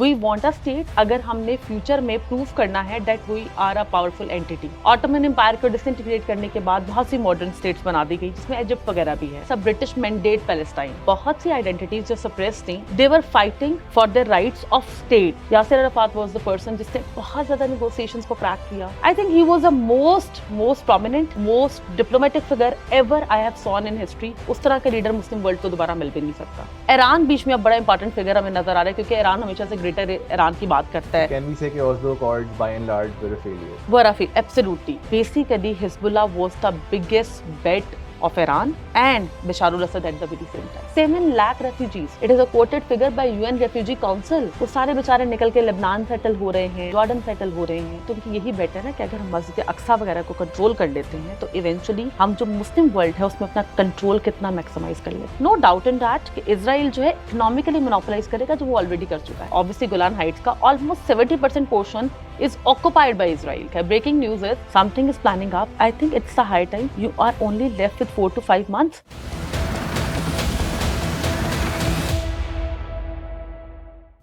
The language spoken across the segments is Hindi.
वी वांट अ स्टेट अगर हमने फ्यूचर में प्रूव करना है that we are a powerful entity. Ottoman Empire को डिसइंटीग्रेट करने के बाद बहुत सी मॉडर्न स्टेट्स बना दी गई, जिसमें इजिप्ट वगैरह भी है। सब ब्रिटिश मैंडेट पैलेस्टाइन, बहुत सी आइडेंटिटीज जो सप्रेस थी, they were fighting for the rights of state. Yasser Arafat was the person जिसने बहुत ज्यादा नेगोशिएशंस को क्रैक किया। I think he was the most prominent, most diplomatic figure ever I have seen in history. उस तरह का लीडर मुस्लिम वर्ल्ड को दोबारा मिल भी नहीं सकता। ईरान बीच में अब बड़ा इंपॉर्टेंट फिगर हमें नजर आ रहा है, क्योंकि ईरान हमेशा से ग्रेटर ईरान की बात करता है। Can we say कि Oslo Accords by and large were a failure? Were a failure, absolutely. Basically, Hezbollah was the biggest bet of Iran and Bashar al-Assad at the very same time. 7 lakh refugees. It is a quoted figure by UN Refugee Council. वो सारे बेचारे निकल के लेबनान सेटल हो रहे हैं, जॉर्डन सेटल हो रहे हैं। तो यही बेट है ना कि अगर हम मस्जिद अक्सा वगैरह को कंट्रोल कर लेते हैं तो इवेंचुअली हम जो मुस्लिम वर्ल्ड है उसमें अपना कंट्रोल कितना मैक्सिमाइज कर लेते। नो डाउट इन दैट कि इजराइल जो है इकोनॉमिकली मोनोपोलाइज करेगा, जो वो ऑलरेडी कर चुका है। ऑब्वियसली गोलान हाइट्स का almost 70% portion is occupied by Israel. Okay, breaking news is something is planning up. I think it's the high time. You are only left with 4 to 5 months.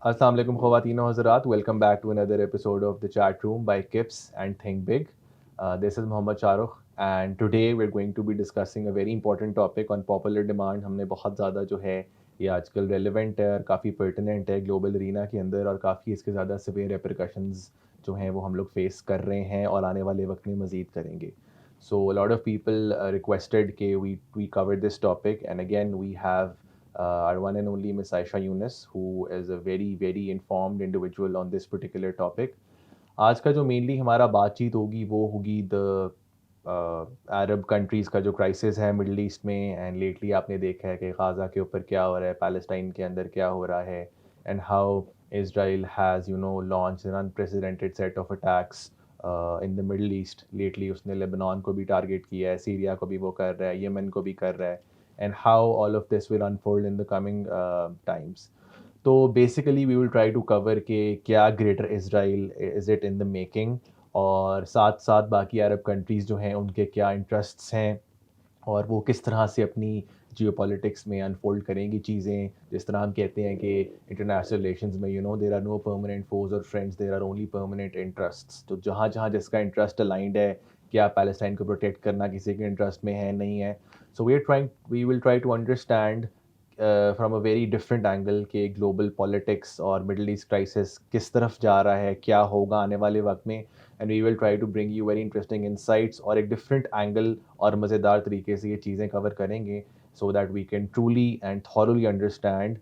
Assalamu alaikum khawateen wa hazarat. Welcome back to another episode of the chat room by Kips and Think Big. This is Mohammad Shahrukh and today we're going to be discussing a very important topic on popular demand. हमने बहुत ज़्यादा जो है ये आजकल रेलिवेंट है और काफ़ी पर्टिनेंट है ग्लोबल रीना के अंदर, और काफ़ी इसके ज़्यादा सिवियर रेपरकशंस जो हैं वो हम लोग फेस कर रहे हैं और आने वाले वक्त में मज़ीद करेंगे। So lot of people requested के we cover this topic and again we have our one and only Miss Aisha Yunus, who is a very informed individual on this particular topic. आज का जो मेनली हमारा बातचीत होगी वो होगी द अरब कंट्रीज़ का जो क्राइसिस है मिडल ईस्ट में, एंड लेटली आपने देखा है कि गाज़ा के ऊपर क्या हो रहा है, पैलेस्टाइन के अंदर क्या हो रहा है, and how Israel has launched an unprecedented set of attacks in the Middle East lately. उसने लेबनान को भी टारगेट किया है, सीरिया को भी वो कर रहा है, यमन को भी कर रहा है, and how all of this will unfold in the coming times. तो basically we will try to cover कि क्या greater Israel is it in the making, और साथ साथ बाकी अरब कंट्रीज़ जो हैं उनके क्या इंटरेस्ट्स हैं और वो किस तरह से अपनी जियोपॉलिटिक्स में अनफोल्ड करेंगी चीज़ें। जिस तरह हम कहते हैं कि इंटरनेशनल रिलेशंस में there are no permanent foes और friends, there are only permanent interests. तो जहाँ जहाँ जिसका इंटरेस्ट अलाइंड है, क्या पैलेस्टाइन को प्रोटेक्ट करना किसी के इंटरेस्ट में है नहीं है। So we will try to understand from a very different angle के ग्लोबल पॉलिटिक्स और मिडल ईस्ट क्राइसिस किस तरफ जा रहा है, क्या होगा आने वाले वक्त में, and we will try to bring you very interesting insights और एक डिफरेंट एंगल और मज़ेदार तरीके से ये चीज़ें कवर करेंगे, so that we can truly and thoroughly understand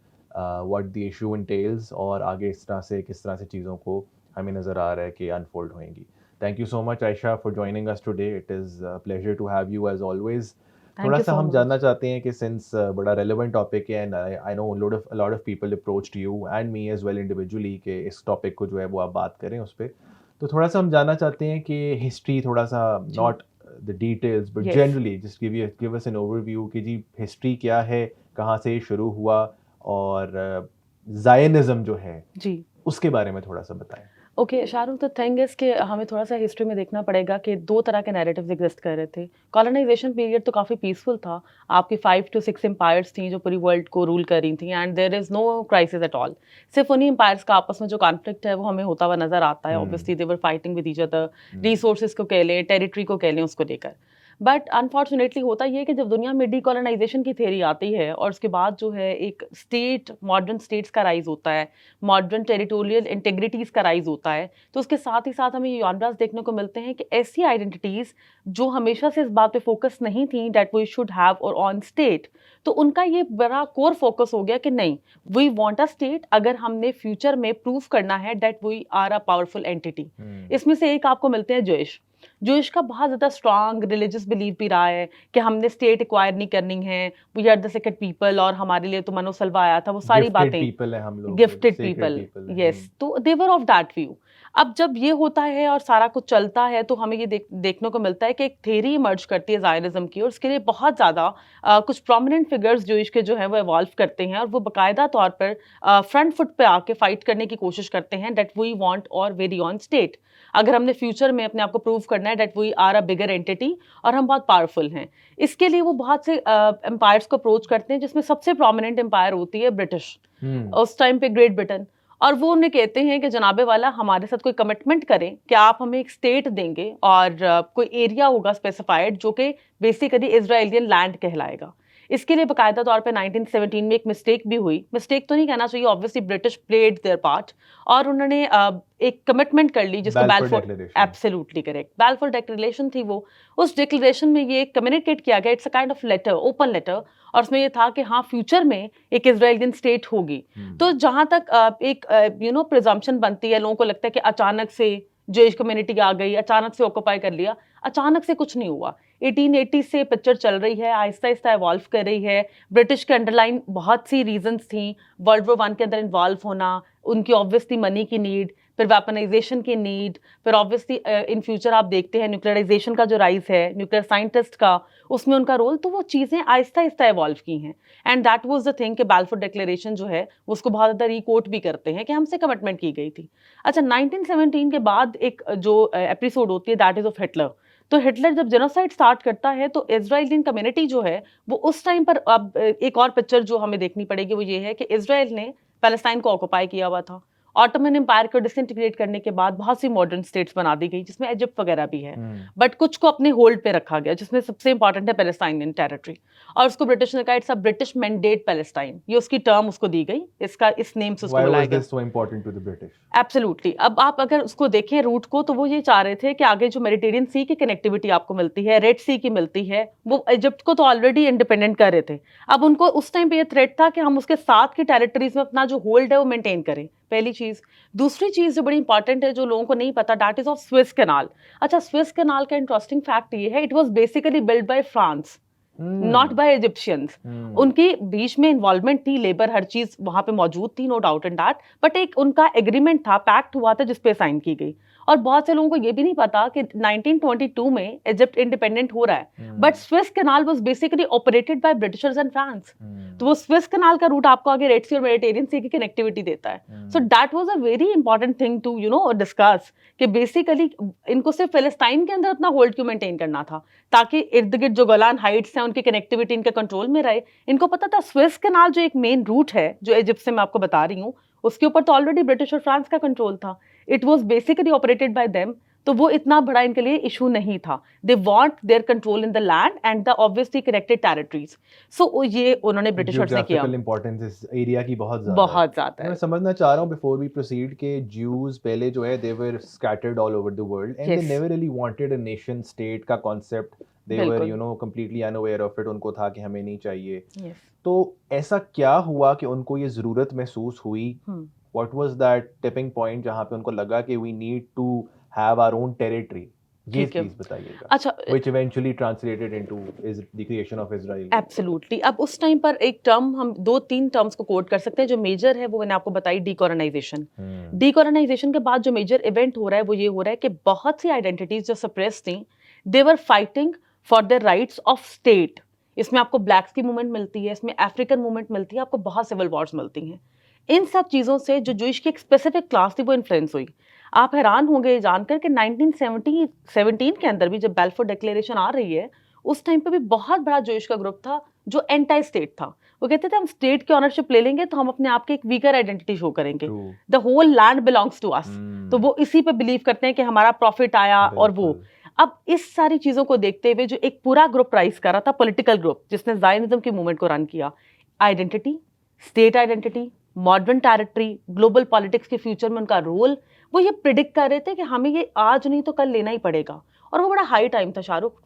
what the issue entails और आगे इस तरह से किस तरह से चीज़ों को हमें नज़र आ रहा है कि unfold होएंगी। Thank you so much Aisha for joining us today. It is a pleasure to have you as always. थोड़ा सा हम जानना चाहते हैं कि since बड़ा relevant topic है, and I know a lot of people approached you and me as well individually कि इस topic को जो है वो आप बात करें उस पर। तो थोड़ा सा हम जानना चाहते हैं कि हिस्ट्री थोड़ा सा not the details but generally just give us an overview कि जी हिस्ट्री क्या है, कहाँ से शुरू हुआ, और ज़ायनिज़्म जो है जी उसके बारे में थोड़ा सा बताएं। Okay Shahrukh, the thing is कि हमें थोड़ा सा हिस्ट्री में देखना पड़ेगा कि 2 तरह के नैरेटिव्स एग्जिस्ट कर रहे थे। कॉलोनाइजेशन पीरियड तो काफ़ी पीसफुल था, आपकी 5 to 6 एम्पायर्स थी जो पूरी वर्ल्ड को रूल कर रही थी, and there is no crisis at all. सिर्फ उन्हीं एम्पायर्स का आपस में जो कॉन्फ्लिक्ट है वो हमें होता हुआ नजर आता है। Obviously they were fighting with each other, resources को कह लें, टेरिटरी को कह लें, उसको लेकर। बट अनफॉर्चुनेटली होता ये है कि जब दुनिया में डीकोलोनाइजेशन की थ्योरी आती है और उसके बाद जो है एक स्टेट, मॉडर्न स्टेट्स का राइज होता है, मॉडर्न टेरिटोरियल इंटीग्रिटीज़ का राइज होता है, तो उसके साथ ही साथ हमें जॉनरास देखने को मिलते हैं कि ऐसी आइडेंटिटीज़ जो हमेशा से इस बात पे फोकस नहीं थी दैट वी शुड हैव और ऑन स्टेट, तो उनका ये बड़ा कोर फोकस हो गया कि नहीं, वी वांट अ स्टेट अगर हमने फ्यूचर में प्रूव करना है that we are a powerful entity. इसमें से एक आपको मिलते हैं जोइश का बहुत ज़्यादा स्ट्रॉन्ग रिलीजियस बिलीव भी रहा है कि हमने स्टेट एक्वायर नहीं करनी है, we are the second people, और हमारे लिए तो मनोसलवा आया था, वो सारी बातें गिफ्टेड पीपल, यस, तो दे वर ऑफ दैट व्यू। अब जब ये होता है और सारा कुछ चलता है तो हमें ये देखने को मिलता है कि एक थ्योरी इमर्ज करती है ज़ायनिज़्म की, और उसके लिए बहुत ज़्यादा कुछ प्रोमिनेंट फिगर्स जोइश के जो हैं वो इवॉल्व करते हैं और वो बाकायदा तौर पर फ्रंट फुट पे आके फाइट करने की कोशिश करते हैं दैट वी वांट और वेरी ऑन स्टेट। अगर हमने फ्यूचर में अपने आप को प्रूव करना है that we are a bigger entity और हम बहुत पावरफुल हैं, इसके लिए वो बहुत से एम्पायर्स को अप्रोच करते हैं, जिसमें सबसे प्रोमिनेंट एम्पायर होती है ब्रिटिश, उस टाइम पे ग्रेट ब्रिटेन। और वो उन्हें कहते हैं कि जनाबे वाला हमारे साथ कोई कमिटमेंट करें कि आप हमें एक स्टेट देंगे और कोई एरिया होगा स्पेसिफाइड जो कि बेसिकली इजराइलियन लैंड कहलाएगा। इसके लिए बाकायदा तौर पे 1917 में एक मिस्टेक भी हुई, मिस्टेक तो नहीं कहना चाहिए, obviously British played their part, और उन्होंने एक कमिटमेंट कर ली जिसको Balfour, absolutely correct, Balfour declaration थी वो। उस डिक्लेरेशन में ये कम्युनिकेट किया गया, it's a kind of letter, open letter, और उसमें ये था कि हाँ फ्यूचर में एक इजराइलियन स्टेट होगी। तो जहां तक एक प्रिजम्पशन बनती है, लोगों को लगता है कि अचानक से जूइश कम्युनिटी आ गई, अचानक से ऑक्यूपाई कर लिया, अचानक से कुछ नहीं हुआ। 1880 से पिक्चर चल रही है, आहिस्ता आहिस्ता इवॉल्व कर रही है। ब्रिटिश के अंडरलाइन बहुत सी रीजंस थी, वर्ल्ड वॉर 1 के अंदर इन्वॉल्व होना, उनकी ऑब्वियसली मनी की नीड, फिर वेपनाइजेशन की नीड, फिर ऑब्वियसली इन फ्यूचर आप देखते हैं न्यूक्लियराइजेशन का जो राइज है, न्यूक्लियर साइंटिस्ट का, उसमें उनका रोल, तो वो चीज़ें आहिस्ता आहिस्ता इवॉल्व की हैं। And that was the thing कि बैलफोर डिक्लेरेशन जो है उसको बहुत ज़्यादा रिकोट भी करते हैं कि हमसे कमिटमेंट की गई थी। अच्छा, 1917 के बाद एक जो एपिसोड होती है दैट इज ऑफ हिटलर। तो हिटलर जब जेनोसाइड स्टार्ट करता है तो इजराइलियन कम्युनिटी जो है वो उस टाइम पर, अब एक और पिक्चर जो हमें देखनी पड़ेगी वो ये है कि इजराइल ने पैलेस्टाइन को ऑक्युपाई किया हुआ था। ऑटोमन एम्पायर को डिसइंटीग्रेट करने के बाद बहुत सी मॉडर्न स्टेट्स बना दी गई जिसमें इजिप्ट वगैरह भी है, बट कुछ को अपने होल्ड पे रखा गया, जिसमें सबसे इंपॉर्टेंट है पैलेस्टाइनियन टेरिटरी, और उसको ब्रिटिश ने कहा it's a British mandate Palestine, ये उसकी टर्म उसको दी गई, इसका इस नेम से उसको बुलाया गया। so important to the British? Absolutely. अब आप अगर उसको देखें रूट को, तो वो ये चाह रहे थे कि आगे जो मेडिटेरियन सी की कनेक्टिविटी आपको मिलती है, रेड सी की मिलती है, वो इजिप्ट को तो ऑलरेडी इंडिपेंडेंट कर रहे थे। अब उनको उस टाइम पे ये थ्रेट था कि हम उसके साथ की टेरिटरीज में अपना जो होल्ड है वो मेंटेन करें, पहली चीज। दूसरी चीज जो बड़ी इंपॉर्टेंट है, जो लोगों को नहीं पता, that is of Swiss canal. अच्छा, स्विस कैनाल का इंटरेस्टिंग फैक्ट ये है, it was basically build by France, not by Egyptians. उनकी बीच में इन्वॉल्वमेंट थी, लेबर हर चीज वहां पे मौजूद थी, no doubt in that, but एक उनका एग्रीमेंट था, पैक्ट हुआ था जिसपे साइन की गई। और बहुत से लोगों को ये भी नहीं पता कि 1922 में इजिप्ट इंडिपेंडेंट हो रहा है, but Swiss canal was basically operated by Britishers and France. तो वो स्विस कैनाल का रूट आपको आगे रेड सी और मेडिटेरियन सी की कनेक्टिविटी देता है। So that was a very important thing to discuss, कि बेसिकली इनको सिर्फ फिलिस्तीन के अंदर अपना होल्ड क्यों मेंटेन करना था, ताकि इर्द गिर्द जो गोलान हाइट्स हैं उनकी कनेक्टिविटी इनके कंट्रोल में रहे। इनको पता था स्विस कैनाल जो एक मेन रूट है जो इजिप्ट से मैं आपको बता रही हूँ, उसके ऊपर तो ऑलरेडी ब्रिटिश और फ्रांस का कंट्रोल था, it was basically operated by them. तो वो इतना बड़ा इनके लिए इशू नहीं था। They want their control in the land and the obviously connected territories. So ये उन्होंने ब्रिटिशर्स ने किया। इंपॉर्टेंस इस एरिया की बहुत ज्यादा है। मैं समझना चाह रहा हूँ बिफोर वी प्रोसीड के ज्यूज पहले जो है they were scattered all over the world and they never really wanted a nation state का concept, they were completely unaware of it, उनको था कि हमें नहीं चाहिए। तो ऐसा क्या हुआ कि उनको ये जरूरत महसूस हुई? What was that tipping point जहाँ पे उनको लगा कि we need to have our own territory? ये चीज बताइएगा। अच्छा, which eventually translated into the creation of Israel. Absolutely. अब उस टाइम पर एक टर्म, हम 2-3 टर्म्स को कोट कर सकते हैं। जो मेजर है वो मैंने आपको बताई, डीकोलोनाइजेशन। डीकोलोनाइजेशन के बाद जो मेजर इवेंट हो रहा है वो ये हो रहा है कि बहुत सी आइडेंटिटीज जो सप्रेस थी, they were fighting for the rights of state. इसमें आपको ब्लैक्स की मूवमेंट मिलती है, इसमें अफ्रीकन मूवमेंट मिलती है, आपको बहुत सिविल वॉर्स मिलती हैं। इन सब चीज़ों से जो जूइश की एक स्पेसिफिक क्लास थी वो इन्फ्लुएंस हुई। आप हैरान होंगे ये जानकर कि 1917 के अंदर भी जब बैलफोर डिक्लेरेशन आ रही है, उस टाइम पे भी बहुत बड़ा जूइश का ग्रुप था जो एंटी स्टेट था। वो कहते थे हम स्टेट की ऑनरशिप ले लेंगे तो हम अपने आप की एक वीकर आइडेंटिटी शो करेंगे, the whole land belongs to us. तो वो इसी पे बिलीव करते हैं कि हमारा प्रॉफिट आया। और वो अब इस सारी चीज़ों को देखते हुए जो एक पूरा ग्रुप राइज कर रहा था, पॉलिटिकल ग्रुप जिसने जायनिज्म की मूवमेंट को रन किया, identity, state identity, modern territory, global politics के फ्यूचर में उनका रोल, वो ये प्रिडिक्ट कर रहे थे कि हमें ये आज नहीं तो कल लेना ही पड़ेगा। और वो बड़ा हाई टाइम था शाहरुख।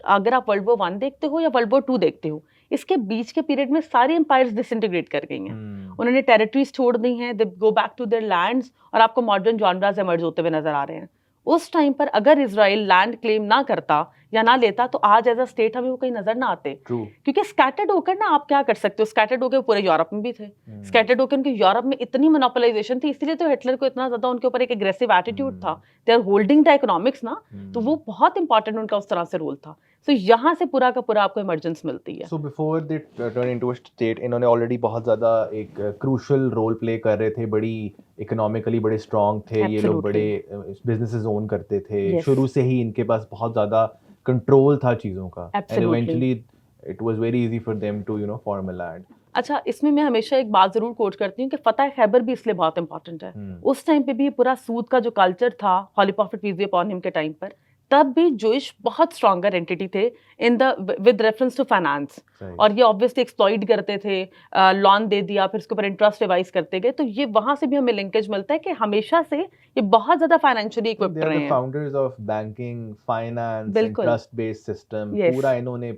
अगर आप वर्ल्ड वॉर 1 देखते हो या वर्ल्ड वॉर 2 देखते हो, इसके बीच के पीरियड में सारी एम्पायर्स डिसइंटीग्रेट कर गई हैं। उन्होंने टेरिटरीज छोड़ दी हैं, they go back to their lands, और आपको मॉडर्न जॉनरास इमर्ज होते हुए नजर आ रहे हैं। उस टाइम पर अगर इजराइल लैंड क्लेम ना करता या ना लेता तो आज एज अ स्टेट हमें वो कहीं नजर ना आते। क्योंकि स्कैटर्ड होकर ना आप क्या कर सकते हो, स्कैटर्ड होकर पूरे यूरोप में भी थे, स्कैटर्ड होकर उनके यूरोप में इतनी मोनोपोलाइजेशन थी, इसलिए तो हिटलर को इतना ज्यादा उनके ऊपर एक एग्रेसिव एटीट्यूड था। They are holding the economics ना, तो वो बहुत इंपॉर्टेंट उनका उस तरह से रोल था। सो यहाँ से पूरा का पूरा आपको इमरजेंस मिलती है। So before they turn into a state, इन्होंने ऑलरेडी बहुत ज़्यादा एक क्रूशल रोल प्ले कर रहे थे, बड़ी इकोनॉमिकली बड़े स्ट्रॉन्ग थे, ये लोग बड़े बिजनेसेस ओन करते थे, शुरू से ही इनके पास बहुत ज़्यादा कंट्रोल था चीज़ों का, and eventually it was very easy for them to form a land. अच्छा, इसमें मैं हमेशा एक बात ज़रूर कोट करती हूँ कि फ़तह खैबर भी इसलिए बहुत इंपॉर्टेंट है। उस टाइम पे भी पूरा सूद का जो कल्चर था, holy prophet peace be upon him के टाइम पर, तब भी जूइश बहुत स्ट्रॉन्गर एंटिटी थे in the with reference to finance. और ये ऑब्वियसली एक्सप्लॉइट करते थे, लोन दे दिया, फिर उसके ऊपर इंटरेस्ट रिवाइज करते गए। तो ये वहाँ से भी हमें लिंकेज मिलता है कि हमेशा से ये बहुत ज़्यादा फाइनेंशियली They इक्विप्ड are रहे the हैं। founders of banking, finance and बिल्कुल, trust-based system. यस, पूरा इन्होंने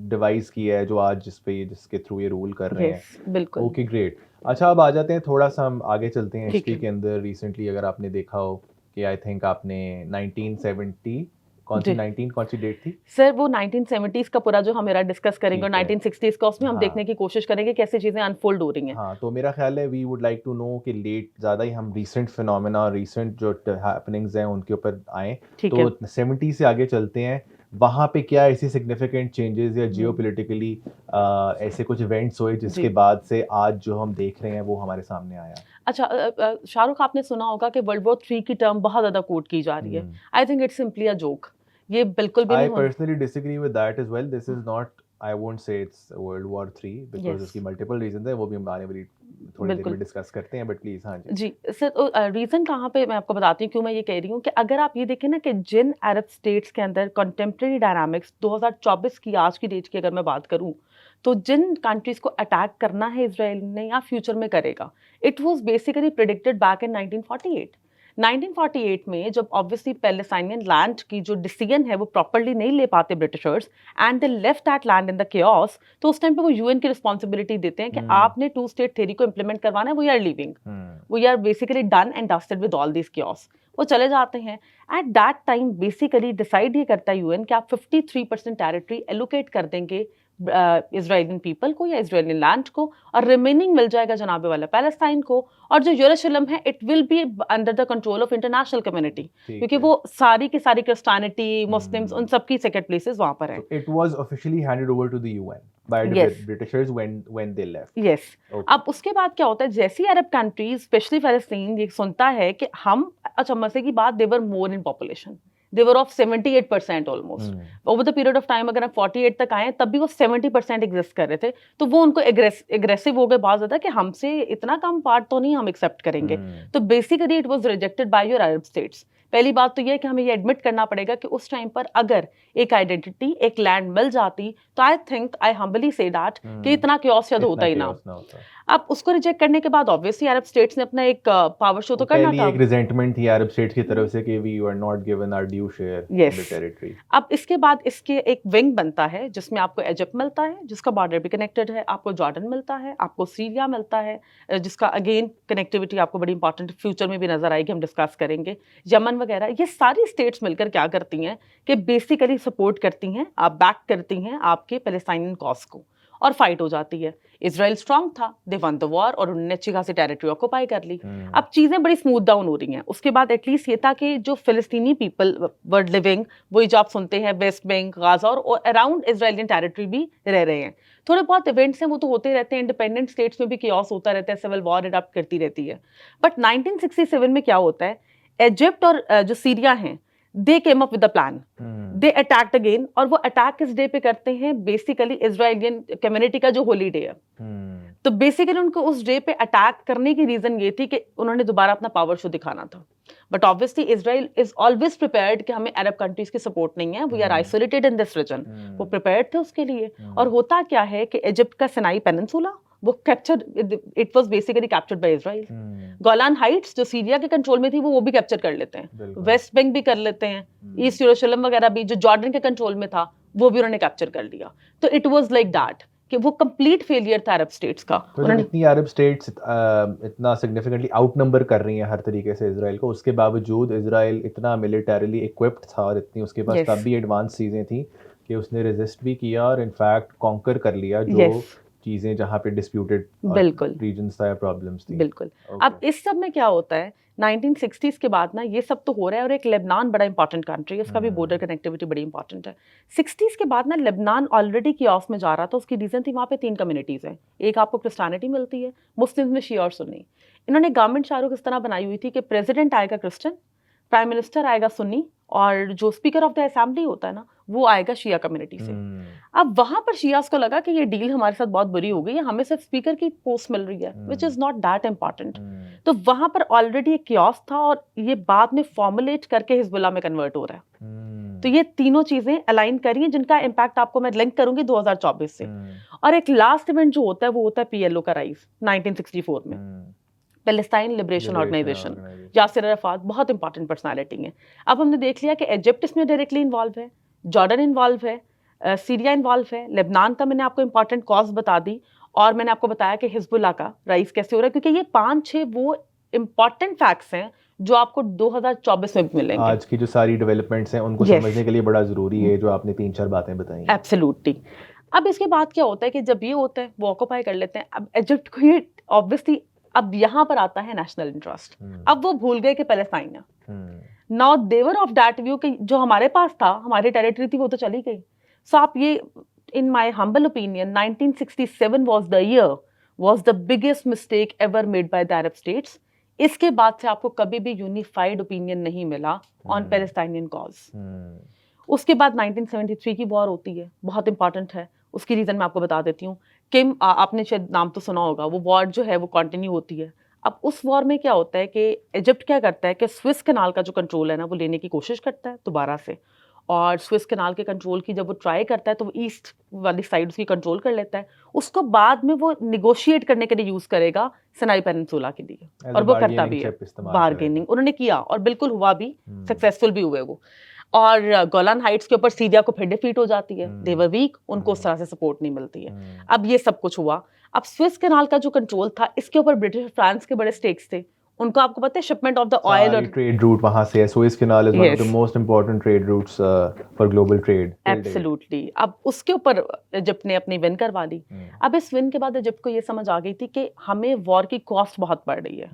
डिवाइस किया है जो आज जिसके थ्रू ये रूल कर रहे हैं. यस, बिल्कुल, ओके ग्रेट. अच्छा, अब आ जाते हैं, थोड़ा सा हम आगे चलते हैं ठीक हिस्ट्री है। के अंदर. रिसेंटली अगर आपने देखा हो कि आई थिंक आपने 1970 जी। कौन सी डेट थी? सर वो 1970s का पूरा जो हम मेरा डिस्कस करेंगे और ठीक है. 1960s का, उसमें हम हाँ. देखने की कोशिश करेंगे कैसे चीज़ें अनफोल्ड हो रही हैं। हाँ, तो मेरा ख्याल है we would like to know कि लेट ज़्यादा ही हम रीसेंट फिनोमेना और रीसेंट जो हैपनिंग्स हैं उनके ऊपर आएँ. ठीक है। तो 70 से आगे चलते हैं. वहाँ पे क्या ऐसी सिग्निफिकेंट चेंजेस या जियोपॉलिटिकली ऐसे कुछ इवेंट्स हुए जिसके जी। बाद से आज जो हम देख रहे हैं वो हमारे सामने आया? अच्छा, शाहरुख, आपने सुना होगा कि वर्ल्ड वॉर 3 की टर्म बहुत ज़्यादा कोट की जा रही है। I think it's simply a joke. ये बिल्कुल भी I नहीं होना। personally disagree with that as well. This is not, I won't say it's World War 3 because yes, उसकी multiple reasons है, वो भी हम आने वाली थोड़ी देर बिल्कुल। में डिस्कस करते हैं. बट प्लीज़, हाँ जी. जी, सर रीज़न कहाँ पे मैं आपको बताती हूँ क्यों मैं ये कह रही हूँ कि अगर आप ये देखें ना कि जिन अरब स्टेट्स के अंदर कंटेम्प्रेरी डायनामिक्स 2024 की आज की डेट की अगर मैं बात करूँ, तो जिन कंट्रीज़ को अटैक करना है इज़राइल ने या फ्यूचर में करेगा, it was basically predicted back in 1948। 1948 में जब ऑब्वियसली पैलेस्टाइनियन लैंड की जो डिसीजन है वो प्रॉपर्ली नहीं ले पाते Britishers and they left that land in the chaos, तो उस टाइम पे वो यूएन की रिस्पॉन्सिबिलिटी देते हैं कि आपने टू स्टेट थ्योरी को इम्प्लीमेंट करवाना है, we are leaving, we are basically done and dusted with all this chaos. वो चले जाते हैं। At that time basically decide ये करता है यूएन कि आप 53% टेरिटरी एलोकेट कर देंगे इजराइलियन पीपल को या इजराइलियन लैंड को, और रिमेनिंग मिल जाएगा जनाबे वाला पैलेस्टाइन को, और जो यरूशलेम है it will be under the control of international community, क्योंकि वो सारी की सारी क्रिस्टियनिटी, मुस्लिम्स, उन सबकी सेक्रेट प्लेसेस वहां पर हैं। So it was officially handed over to the UN by the Yes. Britishers when they left. Yes. Okay. अब उसके बाद क्या होता है, जैसी अरब कंट्रीज स्पेशली फलस्तीन ये सुनता है कि हम, अच्छा मजे की बात, they were more in population, they were of 78% almost over the period of time. अगर हम 48 तक आए तब भी वो 70% एग्जिस्ट कर रहे थे, तो वो उनको एग्रेसिव हो गए बहुत ज्यादा कि हमसे इतना कम पार्ट तो नहीं हम एक्सेप्ट करेंगे। तो basically it was rejected by your Arab states. पहली बात तो ये है कि हमें ये एडमिट करना पड़ेगा कि उस टाइम पर अगर एक आइडेंटिटी, एक लैंड मिल जाती, तो I think, I humbly say that कि इतना क्योस शायद होता ही ना। अब उसको रिजेक्ट करने के बाद ऑब्वियसली अरब स्टेट्स ने अपना एक पावर शो तो करना था। एक रिजेंटमेंट थी अरब स्टेट्स की तरफ से कि we were not given our due share in the territory. अब इसके बाद इसके एक विंग बनता है जिसमें आपको इजिप्ट मिलता है जिसका बॉर्डर भी कनेक्टेड है, आपको जॉर्डन मिलता है, आपको सीरिया मिलता है जिसका अगेन कनेक्टिविटी आपको बड़ी इंपॉर्टेंट फ्यूचर में भी नजर आएगी, हम डिस्कस करेंगे। यमन वगैरह, ये सारी स्टेट्स मिलकर क्या करती हैं कि बेसिकली सपोर्ट करती हैं, आप बैक करती हैं आपके पैलेस्टाइनियन कॉज को, और फाइट हो जाती है। इजराइल स्ट्रांग था, दे वन द वॉर, और उन्होंने अच्छी खासी टेरिटरी ऑक्यूपाई कर ली। अब चीजें बड़ी स्मूथ डाउन हो रही हैं। उसके बाद एटलीस्ट ये था कि जो फिलिस्तीनी पीपल वर लिविंग, वही जो आप सुनते हैं वेस्ट बैंक, गाजा और अराउंड इजराइलियन टेरिटरी भी रह रहे हैं। थोड़े बहुत इवेंट्स हैं वो तो होते रहते हैं, इंडिपेंडेंट स्टेट्स में भी केओस होता रहता है, सिविल वॉर इरप्ट करती रहती है। बट 1967 में क्या होता है, इजिप्ट और जो सीरिया हैं, they came up with the plan, they attacked again, और वो अटैक किस डे पे करते हैं, बेसिकली इजराइलियन कम्युनिटी का जो होली डे है। तो बेसिकली उनको उस डे पे अटैक करने की रीजन ये थी कि उन्होंने दोबारा अपना पावर शो दिखाना था। But obviously Israel is always prepared कि हमें अरब कंट्रीज की सपोर्ट नहीं है, we are isolated in this region. वो प्रिपेयर्ड थे उसके लिए। और होता क्या है कि इजिप्ट का सिनाई पेनिनसुला वो capture, it was basically captured by Israel. Golan Heights जो सीरिया के कंट्रोल में थी वो भी कैप्चर कर लेते हैं, वेस्ट बैंक भी कर लेते हैं, ईस्ट यरूशलेम वगैरह भी जो जॉर्डन के कंट्रोल में था वो भी उन्होंने कैप्चर कर लिया। तो इट वाज लाइक दैट कि वो कंप्लीट फेलियर था अरब स्टेट्स का। तो जब इतनी अरब स्टेट्स इतना सिग्निफिकेंटली आउटनंबर कर रही हैं हर तरीके से इजराइल को, उसके बावजूद इजराइल इतना मिलिटरीली इक्विप्ड था और इतनी उसके पास तब भी एडवांस चीज़ें थी कि उसने रेजिस्ट भी किया और इनफैक्ट कॉन्कर कर लिया जो चीज़ें जहाँ पे डिस्प्यूटेड रीजन्स था या प्रॉब्लम्स थी। बिल्कुल। अब इस सब में क्या होता है, 1960s के बाद ना ये सब तो हो रहा है, और एक लेबनान बड़ा इंपॉर्टेंट कंट्री है, उसका भी बॉर्डर कनेक्टिविटी बड़ी इंपॉर्टेंट है। 60s के बाद ना लेबनान ऑलरेडी कियोस में जा रहा था। उसकी रीजन थी वहाँ पे 3 कम्युनिटीज हैं, एक आपको क्रिस्टियनिटी मिलती है, मुस्लिम्स में शिया और सुन्नी। इन्होंने गवर्नमेंट शाहरुख इस तरह बनाई हुई थी कि प्रेसिडेंट आएगा क्रिश्चियन, प्राइम मिनिस्टर आएगा सुन्नी, और जो स्पीकर ऑफ द असेंबली होता है ना वो आएगा शिया कम्युनिटी से। अब वहां पर शियास को लगा कि ये डील हमारे साथ बहुत बुरी हो गई है, हमें सिर्फ स्पीकर की पोस्ट मिल रही है, which is not that important. तो वहां पर ऑलरेडी एक क्योस था और ये बाद में फॉर्मुलेट करके हिजबुल्लाह में कन्वर्ट हो रहा है। तो ये तीनों चीजें अलाइन करी हैं जिनका इम्पैक्ट आपको मैं लिंक करूंगी 2024 से। और एक लास्ट इवेंट जो होता है वो होता है पीएलओ का राइज 1964 में, Palestine liberation organization. Yasser Arafat बहुत इंपॉर्टेंट पर्सनालिटी है। अब हमने देख लिया कि इजिप्ट इसमें डायरेक्टली इन्वॉल्व है, जॉर्डन इन्वॉल्व है, सीरिया इन्वॉल्व है, लेबनान का मैंने आपको इंपॉर्टेंट कॉज बता दी, और मैंने आपको बताया कि हिजबुल्लाह का राइज कैसे हो रहा है, क्योंकि ये 5-6 वो इंपॉर्टेंट फैक्ट्स हैं जो आपको 2024 में भी मिलेंगे। आज की जो सारी डेवलपमेंट हैं उनको समझने के लिए बड़ा ज़रूरी है जो आपने 3-4 बातें बताई। एब्सोल्युटली। अब इसके बाद क्या होता है कि जब ये होता है वो ऑक्यूपाई कर लेते हैं। अब इजिप्ट को ये ऑब्वियसली, अब यहाँ पर आता है नेशनल इंटरेस्ट। अब वो भूल गए कि पैलेस्टाइन है। Now they're of that view कि जो हमारे पास था, हमारी टेरिटरी थी, वो तो चली गई। सो आप ये, in my humble opinion, 1967 was the year, was the biggest mistake ever made by the Arab states. इसके बाद से आपको कभी भी यूनिफाइड ओपिनियन नहीं मिला ऑन पैलेस्टाइनियन कॉज। उसके बाद 1973 की वॉर होती है, बहुत इंपॉर्टेंट है। उसकी रीजन मैं आपको बता देती हूँ। किम, आपने शायद नाम तो सुना होगा, वो वॉर जो है वो कंटिन्यू होती है। अब उस वॉर में क्या होता है कि इजिप्ट क्या करता है कि स्विस कैनाल का जो कंट्रोल है ना, वो लेने की कोशिश करता है दोबारा से। और स्विस कैनाल के कंट्रोल की जब वो ट्राई करता है तो वो ईस्ट वाली साइड उसकी कंट्रोल कर लेता है। उसको बाद में वो निगोशिएट करने के लिए यूज करेगा सिनाई पेनिनसुला के लिए, और वो करता भी है। बार्गेनिंग उन्होंने किया और बिल्कुल हुआ भी, सक्सेसफुल भी हुए वो। और गोलान हाइट्स के ऊपर सीरिया को फिर डिफीट हो जाती है, दे वर वीक, उनको उस तरह से सपोर्ट नहीं मिलती है। अब ये सब कुछ हुआ। अब स्विस कैनाल का जो कंट्रोल था, इसके ऊपर ब्रिटिश और फ्रांस के बड़े स्टेक्स थे। उनको आपको पता है शिपमेंट ऑफ द ऑयल और ट्रेड रूट वहां से है। Suez canal is one of the most important trade routes for global trade. Absolutely. अब उसके ऊपर इजिप्ट ने अपनी विन करवा ली। अब इस विन के बाद इजिप्ट को ये समझ आ गई थी कि हमें वॉर की कॉस्ट बहुत बढ़ रही है,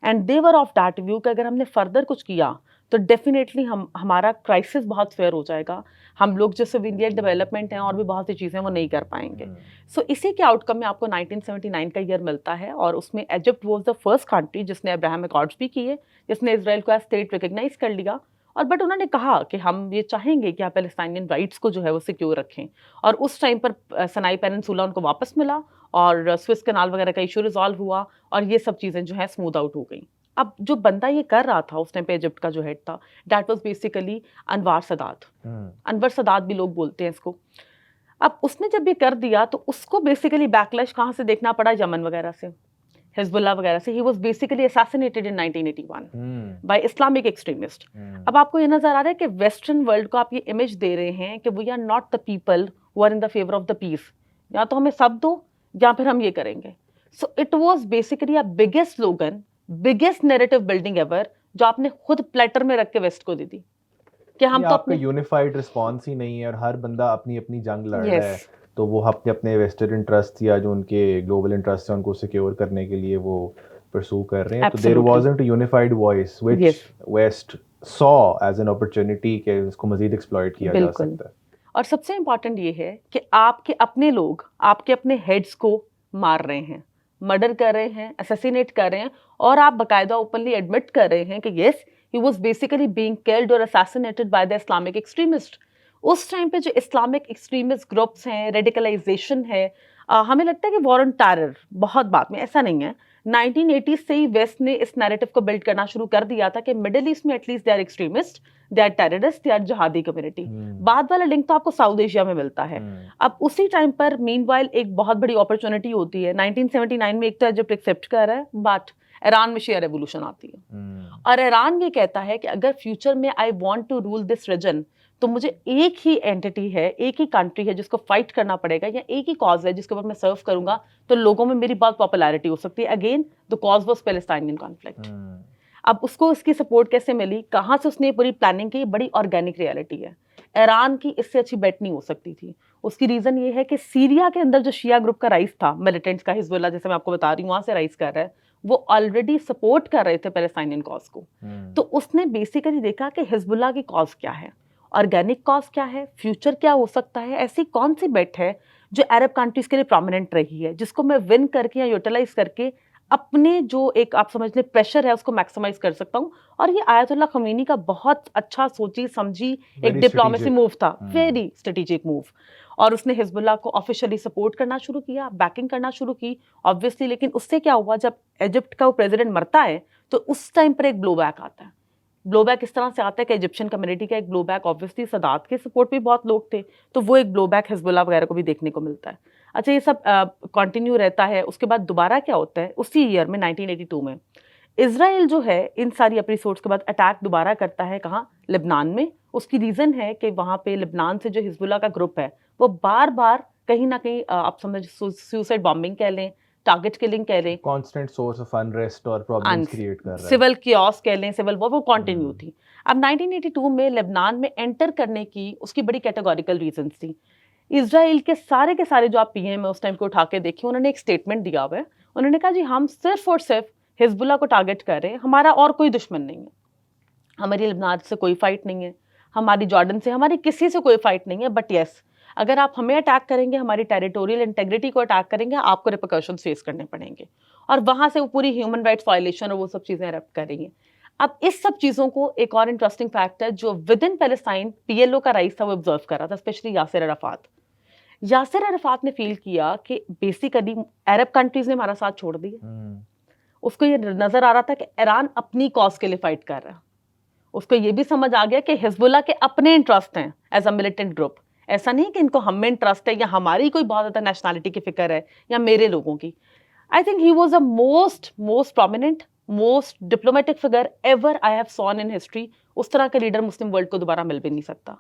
and they were of that view कि अगर हमने फर्दर कुछ किया तो डेफिनेटली हमारा क्राइसिस बहुत फेयर हो जाएगा। हम लोग जो सिविलियन डेवलपमेंट हैं और भी बहुत सी चीज़ें वो नहीं कर पाएंगे। सो इसी के आउटकम में आपको 1979 का ईयर मिलता है, और उसमें Egypt was the first country जिसने अब्राहम अकॉर्ड्स भी किए, जिसने इजराइल को एज स्टेट रिकग्नाइज कर लिया। और बट उन्होंने कहा कि हम ये चाहेंगे कि आप पैलेस्टाइनियन राइट्स को जो है वो सिक्योर रखें। और उस टाइम पर सनाई पेनिनसुला उनको वापस मिला, और स्विस कैनाल वगैरह का इशू रिजॉल्व हुआ, और ये सब चीज़ें जो है स्मूथ आउट हो गई। अब जो बंदा ये कर रहा था उस टाइम पे इजिप्ट का जो हेड था, that was basically Anwar Sadat. Anwar Sadat भी लोग बोलते हैं इसको। अब उसने जब ये कर दिया तो उसको बेसिकली बैकलैश कहाँ से देखना पड़ा? यमन वगैरह से, हिजबुल्लाह वगैरह से। He was basically assassinated in 1981 by Islamic extremist. अब आपको ये नजर आ रहा है कि वेस्टर्न वर्ल्ड को आप ये इमेज दे रहे हैं कि we are not the people who are in the favour of the peace, या तो हमें सब दो या फिर हम ये करेंगे। So it was basically a biggest slogan, biggest narrative building ever, जो आपने खुद प्लेटर में रख के वेस्ट को दी थी कि हम तो अपने यूनिफाइड रिस्पांस ही नहीं है और हर बंदा अपनी अपनी जंग लड़ रहा है। तो वो अपने अपने वेस्टर्न इंटरेस्ट या जो उनके ग्लोबल इंटरेस्ट है उनको सिक्योर करने के लिए वो परसू कर रहे हैं। तो there wasn't a unified voice which west saw as an opportunity कि इसको मजीद एक्सप्लॉइट किया जा सकता है। और सबसे इंपॉर्टेंट ये है कि आपके अपने लोग आपके अपने हेड्स को मार रहे हैं, मर्डर कर रहे हैं, असैसिनेट कर रहे हैं, और आप बाकायदा ओपनली एडमिट कर रहे हैं कि yes he was basically being killed और assassinated by the Islamic extremist. उस टाइम पे जो इस्लामिक एक्सट्रीमिस्ट ग्रुप्स हैं, रेडिकलाइजेशन है, हमें लगता है कि वॉर ऑन टेरर बहुत बाद में, ऐसा नहीं है। 1980 से ही वेस्ट ने इस नैरेटिव को बिल्ड करना शुरू कर दिया था कि मिडिल ईस्ट में at least they are extremist, they are terrorist, they are jihadi community. बाद वाला लिंक तो आपको साउथ एशिया में मिलता है। अब उसी टाइम पर मीनवाइल एक बहुत बड़ी अपॉर्चुनिटी होती है। 1979 में एक तो इजिप्ट एक्सेप्ट कर रहा है, बट ईरान में शिया रेवोल्यूशन आती है, और ईरान ये कहता है कि अगर फ्यूचर में I want to rule this region तो मुझे एक ही एंटिटी है, एक ही कंट्री है जिसको फाइट करना पड़ेगा, या एक ही कॉज है जिसके ऊपर मैं सर्व करूंगा तो लोगों में मेरी बहुत पॉपुलैरिटी हो सकती है। Again the cause was Palestinian conflict. अब उसको इसकी सपोर्ट कैसे मिली, कहाँ से उसने पूरी प्लानिंग की, बड़ी ऑर्गेनिक रियलिटी है। ईरान की इससे अच्छी बेट नहीं हो सकती थी। उसकी रीजन ये है कि सीरिया के अंदर जो शिया ग्रुप का राइज था, मिलिटेंट्स का, हिजबुल्लाह जैसे मैं आपको बता रही हूँ वहां से राइज कर रहा है, वो ऑलरेडी सपोर्ट कर रहे थे पैलेस्टाइनियन कॉज को। तो उसने बेसिकली देखा कि हिजबुल्लाह की कॉज क्या है, ऑर्गेनिक कॉज क्या है, फ्यूचर क्या हो सकता है, ऐसी कौन सी बेट है जो अरब कंट्रीज के लिए प्रोमिनेंट रही है, जिसको मैं विन करके या यूटिलाइज करके अपने जो एक आप समझ लें प्रेशर है उसको मैक्सिमाइज कर सकता हूँ। और ये आयतुल्ला खमीनी का बहुत अच्छा सोची समझी एक Very डिप्लोमेसी strategic. मूव था, Hmm. Very strategic move. और उसने हिजबुल्लाह को ऑफिशियली सपोर्ट करना शुरू किया, बैकिंग करना शुरू की ऑब्वियसली। लेकिन उससे क्या हुआ, जब इजिप्ट का वो प्रेसिडेंट मरता है तो उस टाइम पर एक ब्लोबैक आता है। ब्लोबैक इस तरह से आता है कि इजिप्शियन कम्युनिटी का एक ब्लोबैक, ऑब्वियसली सदात के सपोर्ट भी बहुत लोग थे, तो वो एक ब्लोबैक हिजबुल्लाह वगैरह को भी देखने को मिलता है। अच्छा, ये सब कंटिन्यू रहता है। उसके बाद दोबारा क्या होता है, उसी ईयर में 1982 में इजराइल जो है इन सारी एपिसोड्स के बाद अटैक दोबारा करता है। कहाँ? लेबनान में। उसकी रीजन है कि वहां पे लेबनान से जो हिजबुल्लाह का ग्रुप है वो बार बार कहीं ना कहीं आप समझ सुसाइड बॉम्बिंग कह लें, टारगेट किलिंग कह लें, Constant source of unrest और problems create कर रहा है. सिविल कियोस कह लें, सिविल वॉर, वो कंटिन्यू हम्म. थी। अब 1982 में लेबनान में एंटर करने की उसकी बड़ी कैटेगोरिकल रीजंस थी। इजराइल के सारे जो आप पीएम है उस टाइम को उठा के देखिए, उन्होंने एक स्टेटमेंट दिया हुआ है। उन्होंने कहा जी हम सिर्फ और सिर्फ हिजबुल्लाह को टारगेट कर रहे हैं, हमारा और कोई दुश्मन नहीं है, हमारी लेबनान से कोई फाइट नहीं है, हमारी जॉर्डन से, हमारी किसी से कोई फाइट नहीं है, बट यस अगर आप हमें अटैक करेंगे, हमारी टेरिटोरियल इंटेग्रिटी को अटैक करेंगे, आपको रिपरकशंस फेस करने पड़ेंगे। और वहां से वो पूरी ह्यूमन राइट्स वायलेशन और वो सब चीजें एरप्ट करेंगे। अब इस सब चीजों को एक और इंटरेस्टिंग फैक्ट है जो विद इन पैलेस्टाइन पीएलओ का राइस था वो ऑब्जर्व कर रहा था, specially Yasser Arafat. Yasser Arafat ने फील किया कि बेसिकली अरब कंट्रीज ने हमारा साथ छोड़ दिया। उसको ये नजर आ रहा था कि ईरान अपनी कॉज के लिए फाइट कर रहा है। उसको ये भी समझ आ गया कि हिजबुल्लाह के अपने इंटरेस्ट हैं एज अ मिलिटेंट ग्रुप। ऐसा नहीं कि इनको हम में इंटरेस्ट है या हमारी कोई बहुत ज्यादा नेशनैलिटी की फिक्र है या मेरे लोगों की। I think he was a most prominent, most diplomatic figure ever I have seen in history. उस तरह का लीडर मुस्लिम वर्ल्ड को दोबारा मिल भी नहीं सकता।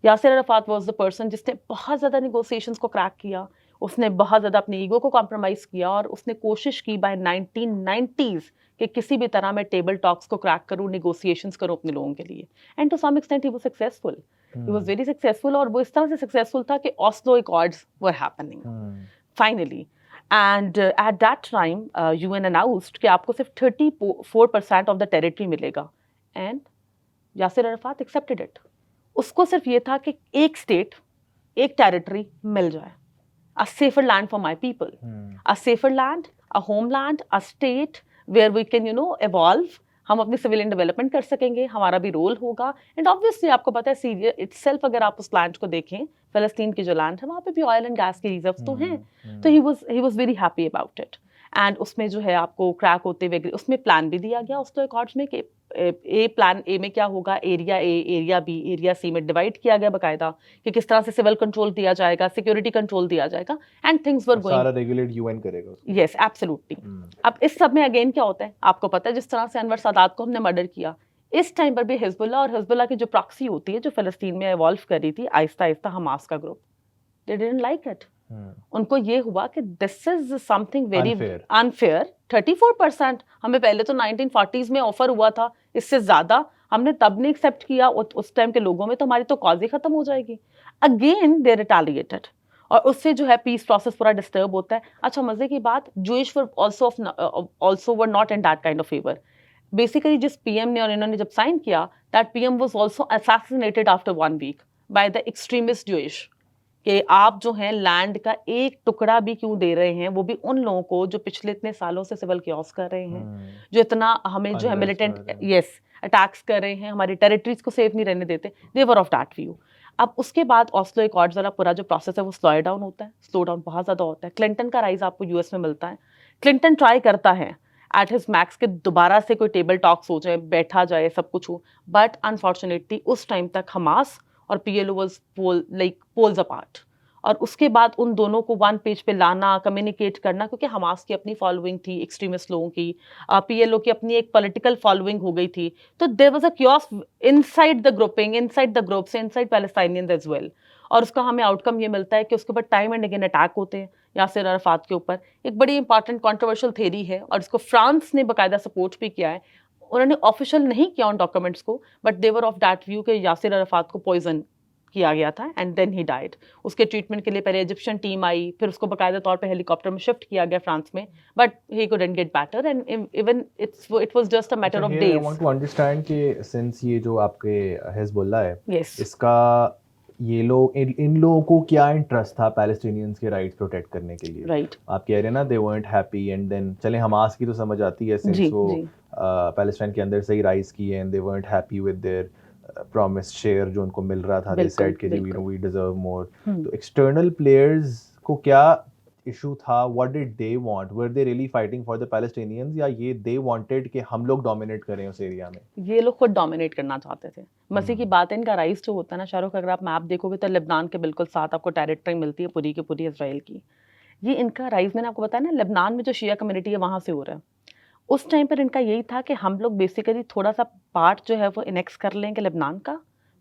Yasir Arafat was the person जिसने बहुत ज़्यादा निगोसिएशंस को क्रैक किया, उसने बहुत ज़्यादा अपनी ईगो को कॉम्प्रोमाइज़ किया और उसने कोशिश की बाय 1990s कि किसी भी तरह मैं टेबल टॉक्स को क्रैक करूं, निगोसिएशंस करूं अपने लोगों के लिए। And to some extent he was successful, he was very successful. और वो इस तरह से सक्सेसफुल था कि Oslo accords were happening finally. And at that time UN announced कि आपको सिर्फ 34% ऑफ द टेरिटरी मिलेगा, and Yasser Arafat accepted it. उसको सिर्फ ये था कि एक स्टेट, एक टेरिटरी मिल जाए, a safer land for my people, a safer land, a homeland, a state where we can evolve, हम अपनी सिविलियन डेवलपमेंट कर सकेंगे, हमारा भी रोल होगा। एंड ऑब्वियसली आपको पता है सीरिया इटसेल्फ, अगर आप उस लैंड को देखें, फलस्तीन की जो लैंड है वहाँ पे भी ऑयल एंड गैस की रिजर्व्स तो हैं। तो ही was very happy about it. And उसमें जो है आपको क्रैक होते हुए उसमें प्लान भी दिया गया उसके अकॉर्ड्स में कि प्लान ए में क्या होगा, area A, area B, area C में डिवाइड किया गया बाकायदा कि किस तरह से सिविल कंट्रोल दिया जाएगा, सिक्योरिटी कंट्रोल दिया जाएगा, एंड थिंग्स वर गोइंग। सारा रेगुलेट यूएन करेगा उसको। Yes absolutely. अब इस सब में अगेन क्या होता है आपको पता है, जिस तरह से अनवर सादात को हमने मर्डर किया, इस टाइम पर भी हिजबुल्लाह और हिजबुल्लाह की जो प्रॉक्सी होती है जो फिलिस्तीन में इवॉल्व कर रही थी आहिस्ता आहिस्ता, हमास का group, they didn't like it. उनको ये हुआ कि this is something very unfair. 34% हमें पहले तो 1940s में ऑफर हुआ था, इससे ज्यादा हमने तब नहीं एक्सेप्ट किया। उस टाइम के लोगों में तो हमारी तो कॉज ही खत्म हो जाएगी। अगेन दे रिटेलिएटेड और उससे जो है पीस प्रोसेस पूरा डिस्टर्ब होता है। अच्छा, मजे की बात, Jewish were also were not in that kind of favour. Basically जिस पीएम ने और इन्होंने जब साइन किया, that PM was also assassinated after 1 week by the extremist Jewish, कि आप जो हैं लैंड का एक टुकड़ा भी क्यों दे रहे हैं, वो भी उन लोगों को जो पिछले इतने सालों से सिविल कियोस कर रहे हैं, जो इतना हमें जो है मिलिटेंट अटैक्स कर रहे हैं, हमारी टेरिटरीज को सेफ नहीं रहने देते। दे वर ऑफ दैट व्यू। अब उसके बाद ऑस्लो अकॉर्ड्स वाला पूरा जो प्रोसेस है वो स्लो डाउन होता है, स्लो डाउन बहुत ज़्यादा होता है। क्लिंटन का राइज आपको यूएस में मिलता है। क्लिंटन ट्राई करता है एट हिज मैक्स के दोबारा से कोई टेबल टॉक्स हो जाए, बैठा जाए, सब कुछ हो, बट अनफॉर्चुनेटली उस टाइम तक हमास और पीएलओ वाज पोल्स अपार्ट। और उसके बाद उन दोनों को वन पेज पे लाना, कम्युनिकेट करना, क्योंकि हमास की अपनी फॉलोइंग थी, एक्सट्रीमिस्ट लोगों की, पीएलओ की अपनी एक पॉलिटिकल फॉलोइंग हो गई थी। तो there was a chaos inside the grouping, inside the groups, inside Palestinians as well. और उसका हमें आउटकम ये मिलता है कि उसके ऊपर टाइम एंड अगेन अटैक होते हैं। यासिर अराफात के ऊपर एक बड़ी इंपॉर्टेंट कॉन्ट्रोवर्शियल थेरी है और इसको फ्रांस ने बाकायदा सपोर्ट भी किया है। उन्होंने ऑफिशियल नहीं किया उन डॉक्यूमेंट्स को, but they're of that view कि यासिर अराफात को पॉइजन किया गया था एंड देन ही डाइड। उसके ट्रीटमेंट के लिए पहले इजिप्शियन टीम आई, फिर उसको बाकायदा तौर पे हेलीकॉप्टर में शिफ्ट किया गया फ्रांस में, but he couldn't get better and even it was just a matter of days. I want to understand कि सिंस ये जो आपके हिजबुल्लाह है, yes. इसका ये लोग इन लोगों को क्या इंटरेस्ट था पैलेस्टीनियंस के राइट्स प्रोटेक्ट करने के लिए? राइट आप कह रहे हैं ना दे weren't हैप्पी एंड देन चले हमास की तो समझ आती है जी सिंस वो जी पैलेस्टाइन के अंदर से ही राइज की है and they weren't happy with their promised share जो उनको मिल रहा था, दे बिल्कुल सेड कि जी बिल्कुल वी डिजर्व मोर। हम्म तो एक्सटर्नल प्लेयर्स को क्या इशू था? What did they want? Were they really fighting for the Palestinians या ये दे वांटेड कि हम लोग डोमिनेट करें उस एरिया में? ये लोग खुद डोमिनेट करना चाहते थे। मसीह की हम्म बात है, इनका राइज जो होता है ना शाहरुख, अगर आप मैप देखोगे तो लेबनान के बिल्कुल साथ आपको टेरिटरी मिलती है पूरी की पूरी इसराइल की। ये इनका राइज मैंने आपको बताया ना, लेबनान में जो शिया कम्युनिटी है वहां से हो रहा है। उस टाइम पर इनका यही था कि हम लोग बेसिकली थोड़ा सा पार्ट जो है वो इनेक्स कर लेंगे लेबनान का,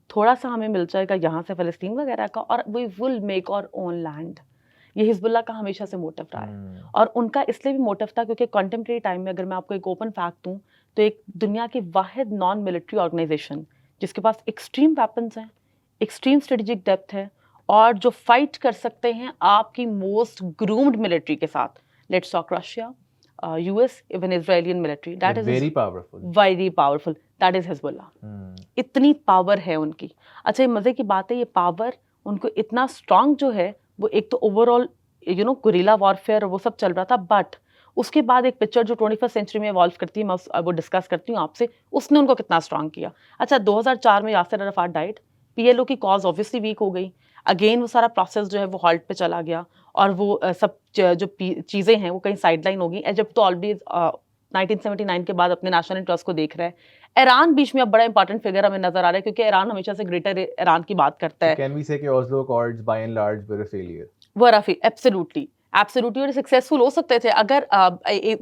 थोड़ा सा हमें मिल जाएगा यहाँ से फ़लस्तीन वगैरह का, और we will make our own land. ये हिजबुल्लाह का हमेशा से मोटिव रहा है, और उनका इसलिए भी मोटिव था क्योंकि कॉन्टेम्प्रेरी टाइम में अगर मैं आपको एक ओपन फैक्ट दूं तो एक दुनिया की वाहिद नॉन मिलिट्री ऑर्गेनाइजेशन जिसके पास एक्सट्रीम वेपन्स हैं, एक्सट्रीम स्ट्रेटेजिक डेप्थ है, और जो फाइट कर सकते हैं आपकी मोस्ट ग्रूम्ड मिलिट्री के साथ, let's talk Russia, US, even Israelian military, that is very powerful. Very powerful, that is Hezbollah. इतनी पावर है उनकी। अच्छा, ये मजे की बात है, ये पावर उनको इतना स्ट्रांग जो है, वो एक तो ओवरऑल गुरिल्ला वॉरफेयर और वो सब चल रहा था, बट उसके बाद एक पिक्चर जो 21st सेंचुरी में इवॉल्व करती है, मैं वो डिस्कस करती हूँ आपसे, उसने उनको कितना स्ट्रांग किया। अच्छा, 2004 में यासिर अराफात डाइट, पीएलओ की कॉज ऑब्वियसली वीक हो गई, अगेन वो सारा प्रोसेस जो है वो हॉल्ट पे चला गया, और वो सब जो चीज़ें हैं वो कहीं साइडलाइन हो गई। इजिप्ट तो ऑलरेडी 1979 के बाद अपने नेशनल इंटरेस्ट को देख रहा है। ईरान बीच में अब बड़ा इंपॉर्टेंट फिगर हमें नजर आ रहा है, क्योंकि ईरान हमेशा से ग्रेटर ईरान की बात करता है। कैन वी से कि Oslo accords by and large were a failure? वो रफी एब्सोल्युटली एब्सोल्युटली, और सक्सेसफुल हो सकते थे अगर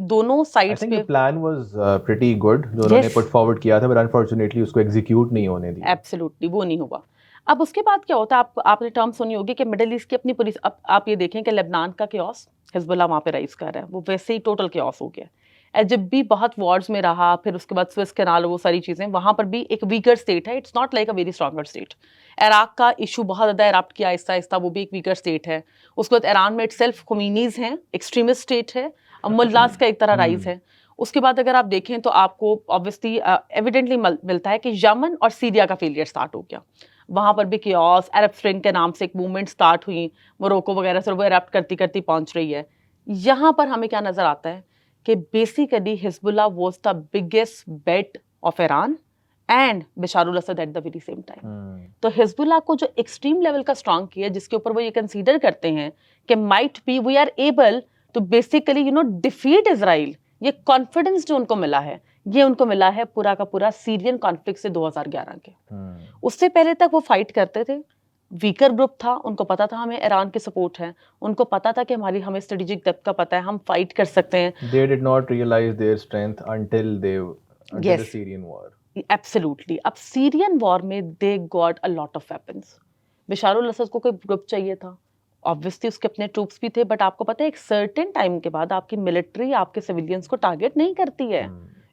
दोनों आई साइड्स थिंक पे। The plan was pretty good जो उन्होंने यस, पुट फॉरवर्ड किया था, बट अनफॉर्चुनेटली उसको एग्जीक्यूट नहीं होने दिया। एब्सोल्युटली वो नहीं हुआ। अब उसके बाद क्या होता है, आपने टर्म सुनी होगी कि मिडिल ईस्ट की अपनी पूरी, अब आप ये देखें कि लेबनान का क्योस, हिजबुल्लाह वहाँ पे राइज कर रहा है, वो वैसे ही टोटल क्योस हो गया। इजिप्ट भी बहुत वॉर्स में रहा, फिर उसके बाद स्विस कैनाल, वो सारी चीज़ें, वहाँ पर भी एक वीकर स्टेट है, it's not like a very stronger state. Iraq का इशू बहुत ज़्यादा इरप्ट किया आहिस्ता आहिस्ता, वो भी एक वीकर स्टेट है। उसके बाद ईरान में इटसेल्फ खुमीनीज हैं, एक्सट्रीमिस्ट स्टेट है, मुल्लास का एक तरह राइज है। उसके बाद अगर आप देखें तो आपको ऑब्वियसली एविडेंटली मिलता है कि यमन और सीरिया का फेलियर स्टार्ट हो गया। वहाँ पर भी कियोस, अरब स्प्रिंग के नाम से एक मूवमेंट स्टार्ट हुई, मोरक्को वगैरह से वो इरप्ट करती करती पहुँच रही है। यहाँ पर हमें क्या नज़र आता है कि basically Hezbollah was the biggest bet of Iran and Basharul Assad at the very same time. तो हिजबुल्लाह को जो एक्सट्रीम लेवल का स्ट्रांग किया, जिसके ऊपर वो ये कंसीडर करते हैं कि might be we are able to basically defeat Israel, ये कॉन्फिडेंस जो उनको मिला है, ये उनको मिला है पूरा का पूरा सीरियन कॉन्फ्लिक्ट से 2011 के। उससे पहले तक वो फाइट करते थे, वीकर ग्रुप था, उनको पता था हमें ईरान की सपोर्ट है, उनको पता था कि हमें स्ट्रेटेजिक डेप्थ का पता है, हम फाइट कर सकते हैं। They did not realize their strength until the Yes. Syrian war. Absolutely. अब सीरियन वॉर में they got a lot of weapons. Bashar al Assad को कोई ग्रुप चाहिए था, ऑब्वियसली उसके अपने ट्रूप्स भी थे, बट आपको पता है एक सर्टेन टाइम के बाद आपकी मिलिट्री आपके सिविलियंस को टारगेट नहीं करती है,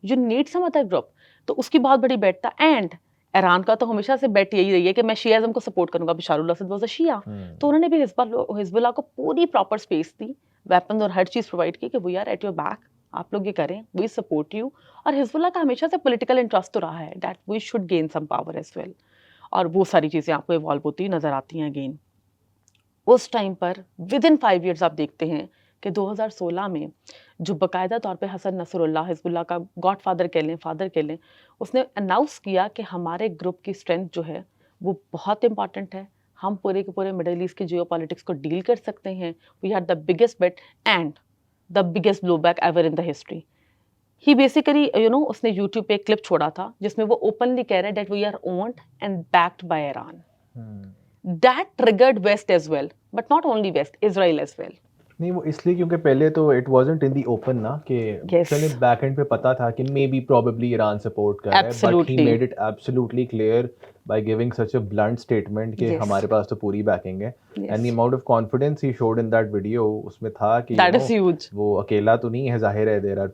you need some other group. तो उसकी बहुत बड़ी बेट था, एंड ईरान का तो हमेशा से बेट यही रही है कि मैं शियाज़म को सपोर्ट करूंगा, बशारुल असद वाज अ शिया। तो उन्होंने भी हिजबुल्लाह को पूरी प्रॉपर स्पेस दी, वेपन और हर चीज़ प्रोवाइड की कि we are at your back, आप लोग ये करें, वी सपोर्ट यू। और हिजबुल्लाह का हमेशा से पॉलिटिकल इंटरेस्ट तो रहा है that we should gain some power as well, और वो सारी चीज़ें आपको इवॉल्व होती नजर आती हैं अगेन। उस टाइम पर विद इन 5 ईयर्स आप देखते हैं कि 2016 में जो बाकायदा तौर पे हसन नसरुल्लाह, हिजबुल्लाह का गॉडफादर कह लें, फादर कह लें, उसने अनाउंस किया कि हमारे ग्रुप की स्ट्रेंथ जो है वो बहुत इंपॉर्टेंट है, हम पूरे के पूरे मिडिल ईस्ट की जियोपॉलिटिक्स को डील कर सकते हैं, we are the biggest bet and the biggest blow back ever in the history. He basically उसने यूट्यूब पे एक क्लिप छोड़ा था जिसमें वो ओपनली कह रहे हैं that we are owned and backed by Iran. That triggered west as well, but not only west, Israel as well. नहीं, वो इसलिए क्योंकि पहले तो it wasn't in the open ना, कि Yes. चले बैक एंड पे पता था कि may be probably Iran support कर रहा है, but he Absolutely. Made it absolutely clear by giving such a blunt statement कि Yes. हमारे पास तो पूरी बैकिंग है। Yes. And the amount of confidence he showed in that video, उसमें था कि That is huge. वो अकेला तो नहीं है, जाहिर है there are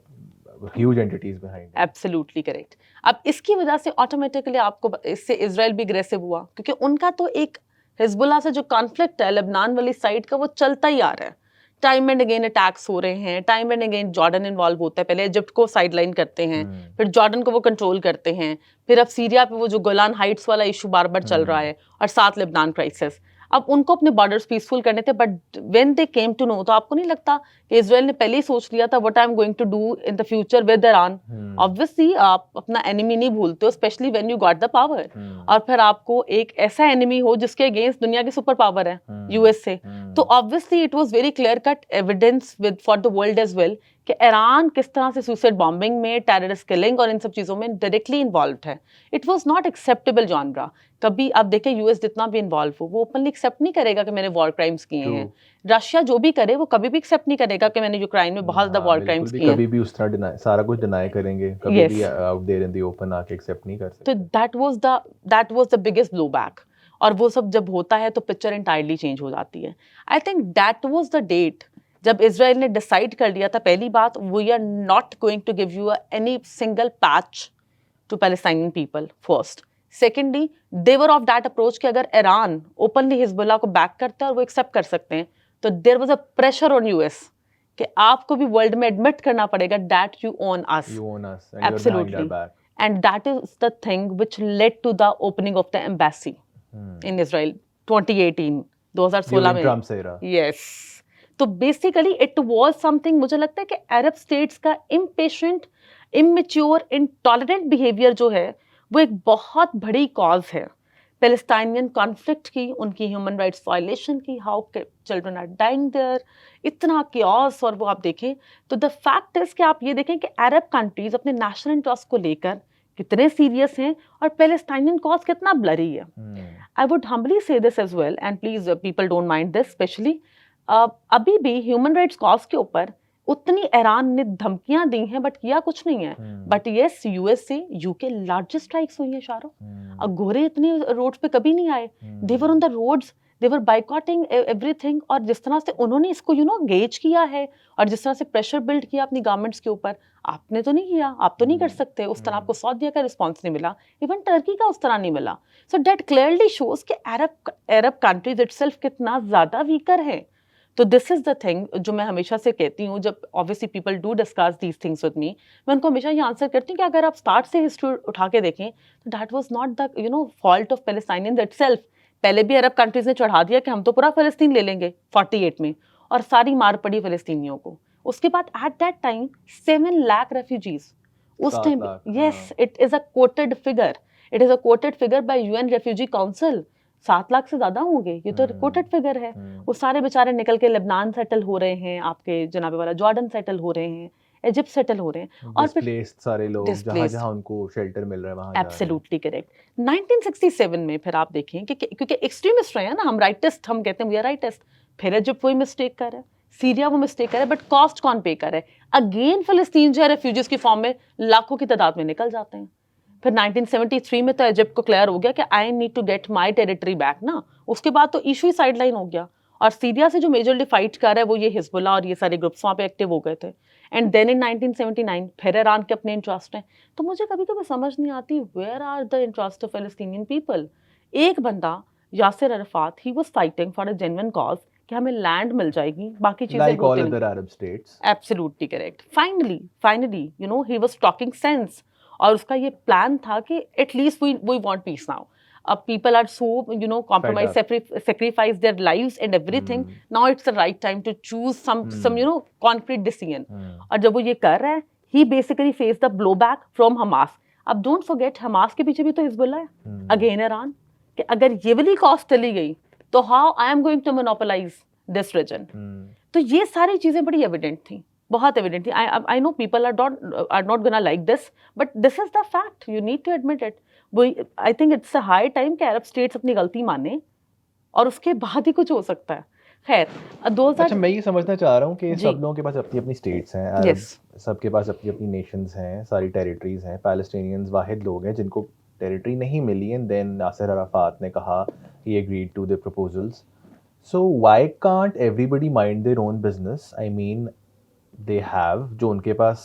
huge entities behind. Absolutely correct. अब इसकी वजह से ऑटोमेटिकली आपको इससे इजराइल भी अग्रेसिव हुआ, क्योंकि उनका तो एक हिजबुल्लाह से जो कॉन्फ्लिक्ट है लेबनान वाली साइड का, वो चलता ही आ रहा है टाइम एंड अगेन अटैक्स हो रहे हैं, time and again Jordan involve होता है, पहले इजिप्ट को साइडलाइन करते हैं, फिर जॉर्डन को वो कंट्रोल करते हैं, फिर अब सीरिया पे वो जो गोलान हाइट्स वाला इशू बार बार चल रहा है, और साथ लेबनान क्राइसिस। अब उनको अपने बॉर्डर्स पीसफुल करने थे, but when they came to know, तो आपको नहीं लगता कि इजराइल ने पहले ही सोच लिया था what I am going to do in the future with Iran? Obviously आप अपना एनिमी नहीं भूलते हो, specially when you got the power, और फिर आपको एक ऐसा एनिमी हो जिसके अगेंस्ट दुनिया की सुपर पावर है, यूएस से। तो obviously it was very clear cut evidence with for the world as well कि ईरान किस तरह से सुसाइड बॉम्बिंग में, टेररिस्ट किलिंग और इन सब चीजों में डायरेक्टली इन्वॉल्व है। इट वाज नॉट एक्सेप्टेबल जॉनरा। कभी आप देखें यूएस जितना भी इन्वॉल्व हो, वो ओपनली एक्सेप्ट नहीं करेगा कि मैंने वॉर क्राइम्स किए हैं। रशिया जो भी करे वो कभी भी एक्सेप्ट नहीं करेगा कि मैंने यूक्रेन में बहुत ज्यादा वॉर क्राइम्स किए हैं। कभी भी उस तरह डिनाई, सारा कुछ डिनाई करेंगे, कभी भी out there in the open आके एक्सेप्ट नहीं कर सकते। तो that was the biggest blow back. और वो सब जब होता है तो पिक्चर इंटायरली चेंज हो जाती है। I think that was the date जब इजराइल ने डिसाइड कर लिया था, पहली बात, we are not going to give you any single patch to Palestinian people first. Secondly, they're of that approach कि अगर ईरान ओपनली हिजबुल्लाह को बैक करता है और वो एक्सेप्ट कर सकते हैं, तो there was a pressure on US कि आपको भी वर्ल्ड में एडमिट करना पड़ेगा that you own us, absolutely, and that is the thing which led to the opening of the embassy in Israel 2016 में। यस, तो बेसिकली इट वाज समथिंग, मुझे लगता है कि अरब स्टेट्स का इम्पेशेंट, इमेच्योर, इंटॉलरेंट बिहेवियर जो है वो एक बहुत बड़ी कॉज है पैलेस्टाइनियन कॉन्फ्लिक्ट की, उनकी ह्यूमन राइट्स वायलेशन की, how children are dying there, इतना क्योस। और वो आप देखें तो द फैक्ट इज कि आप ये देखें कि अरब कंट्रीज अपने नेशनल इंटरेस्ट को लेकर कितने सीरियस हैं और पैलेस्टाइनियन कॉज कितना ब्लरी है। I would humbly say this as well, and please people don't mind this, specially अभी भी ह्यूमन राइट्स कॉज के ऊपर उतनी ईरान ने धमकियां दी हैं बट किया कुछ नहीं है। बट यस, यूएस से यूके लार्जेस्ट स्ट्राइक्स हुई हैं शाहरुख। गोरे इतने रोड्स पे कभी नहीं आए, they were on the roads, they were boycotting everything. और जिस तरह से उन्होंने इसको गेज किया है और जिस तरह से प्रेशर बिल्ड किया अपनी गवर्नमेंट्स के ऊपर, आपने तो नहीं किया, आप तो नहीं कर सकते। उस तरह आपको सऊदीया का रिस्पॉन्स नहीं मिला, इवन टर्की का उस तरह नहीं मिला। सो दैट क्लियरली शोज कि अरब कंट्रीज इटसेल्फ कितना ज्यादा वीकर है। तो दिस इज द थिंग जो मैं हमेशा से कहती हूँ, जब obviously people do discuss these things with me, मैं उनको हमेशा ये आंसर करती हूँ कि अगर आप स्टार्ट से हिस्ट्री उठा के देखें तो that was not the fault of Palestinians itself. पहले भी अरब कंट्रीज ने चढ़ा दिया कि हम तो पूरा फ़लस्तीन ले लेंगे 48 में, और सारी मार पड़ी फ़लस्तीनियों को। उसके बाद at that time 7 lakh refugees उस time, yes, it is a quoted figure, it is a quoted figure by UN refugee council. 7 lakh से ज्यादा होंगे, ये तो रिपोर्टेड फिगर है। वो सारे बेचारे निकल के लेबनान सेटल हो रहे हैं, आपके जनाबे वाला जॉर्डन सेटल हो रहे हैं, इजिप्ट सेटल हो रहे हैं, और फिर सारे लोग जहां उनको शेल्टर मिल रहा है वहां। Absolutely correct. 1967 में फिर आप देखें कि क्योंकि एक्सट्रीमिस्ट रहे हैं ना, हम राइटिस्ट, हम कहते हैं वी आर राइटिस्ट, फिर इजिप्ट वही मिस्टेक कर रहा है, सीरिया वो मिस्टेक कर रहा है, बट कॉस्ट कौन पे कर रहा है? अगेन फिलिस्तीन जो है रेफ्यूजीज की फॉर्म में लाखों की तादाद में निकल जाते हैं। फिर 1973 में तो इजिप्ट को क्लियर हो गया कि I need to get my territory back ना, उसके बाद तो इशू ही साइडलाइन हो गया। और सीरिया से जो मेजरली फाइट कर रहा है वो ये हिजबुल्लाह और ये सारे ग्रुप्स वहाँ पे एक्टिव हो गए थे। एंड देन इन 1979 फिर ईरान के अपने इंटरेस्ट हैं। तो मुझे कभी कभी समझ नहीं आती where are the interest of Palestinian people. एक बंदा Yasser Arafat, he was fighting for a genuine cause कि हमें लैंड मिल जाएगी, बाकी चीजें like all other Arab states. Absolutely correct. Finally he was talking sense, और उसका ये प्लान था कि at least we want peace now. अब people are so compromise, sacrifice their lives and everything. Now it's the right time to choose some concrete decision. और जब वो ये कर रहा है, he basically faced the blowback from Hamas. अब don't forget हमास के पीछे भी तो हिजबुल्लाह है, अगेन ईरान, कि अगर ये वाली कॉस्ट चली गई तो how I am going to monopolize this region. तो ये सारी चीजें बड़ी एविडेंट थी, बहुत एविडेंट थी। I know people are not gonna like this, but this is the fact, you need to admit it. I think it's a high time कि अरब स्टेट्स अपनी गलती माने, और उसके बाद ही कुछ हो सकता है। खैर, अच्छा, मैं ये समझना चाह रहा हूँ कि सब लोगों के पास अपनी अपनी स्टेट्स हैं, अरब सबके पास अपनी अपनी नेशंस हैं, सारी टेरिटरीज हैं। पैलेस्टीनियंस वाहिद लोग हैं जिनको टेरिटरी नहीं मिली, एंड देन नासिर अराफात ने कहा, he agreed to the proposals. So why can't everybody mind their own business? I mean, they have जो उनके पास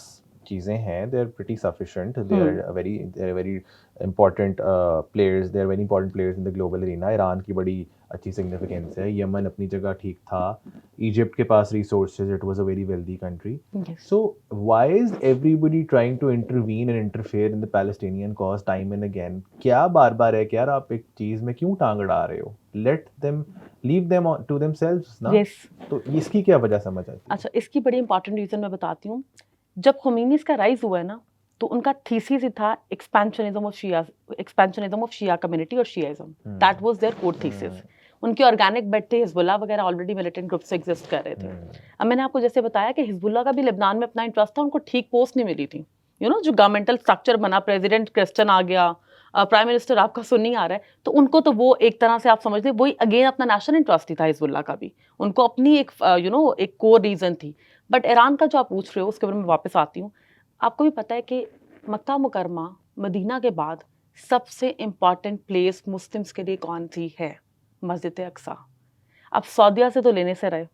चीज़ें हैं they are pretty sufficient, they are very important players, they are very important players in the global arena. Iran की बड़ी अच्छी सिग्निफिकेंस है, यमन अपनी जगह ठीक था, इजिप्ट के पास resources, it was a very wealthy country. Yes. So why is everybody trying to intervene and interfere in the Palestinian cause time and again? क्या बार बार है कि यार आप एक चीज़ में क्यों टांग अड़ा रहे हो? Let them leave them to themselves ना. Yes. तो इसकी क्या वजह समझ आती है? अच्छा, इसकी बड़ी इंपॉर्टेंट रीजन मैं बताती हूँ. जब खोमेनीस का राइज हुआ है ना, तो उनका थीसिस ही था एक्सपेंशनिज्म ऑफ शिया कम्युनिटी और Shiaism. That was their core thesis. उनके ऑर्गेनिक बेड थे, हिजबुल्लाह वगैरह ऑलरेडी मिलिटेंट ग्रुप से एग्जिस्ट कर रहे थे. अब मैंने आपको जैसे बताया कि हिजबुल्लाह का भी लेबनान में अपना इंटरेस्ट था, उनको ठीक पोस्ट नहीं मिली थी. जो गवर्नमेंटल स्ट्रक्चर बना, प्रेसिडेंट क्रिश्चियन आ गया, प्राइम मिनिस्टर आपका सुन्नी आ रहा है, तो उनको तो वो एक तरह से आप समझ लें वही अगेन अपना नेशनल इंटरेस्ट ही था हिजबुल्लाह का भी. उनको अपनी एक एक कोर रीजन थी. बट ईरान का जो आप पूछ रहे हो उसके बारे में वापस आती हूँ. आपको भी पता है कि मक्का मुकरमा मदीना के बाद सबसे इम्पॉर्टेंट प्लेस मुस्लिम्स के लिए कौन सी है? मस्जिद अक्सा. अब सऊदीया से तो लेने से रहे,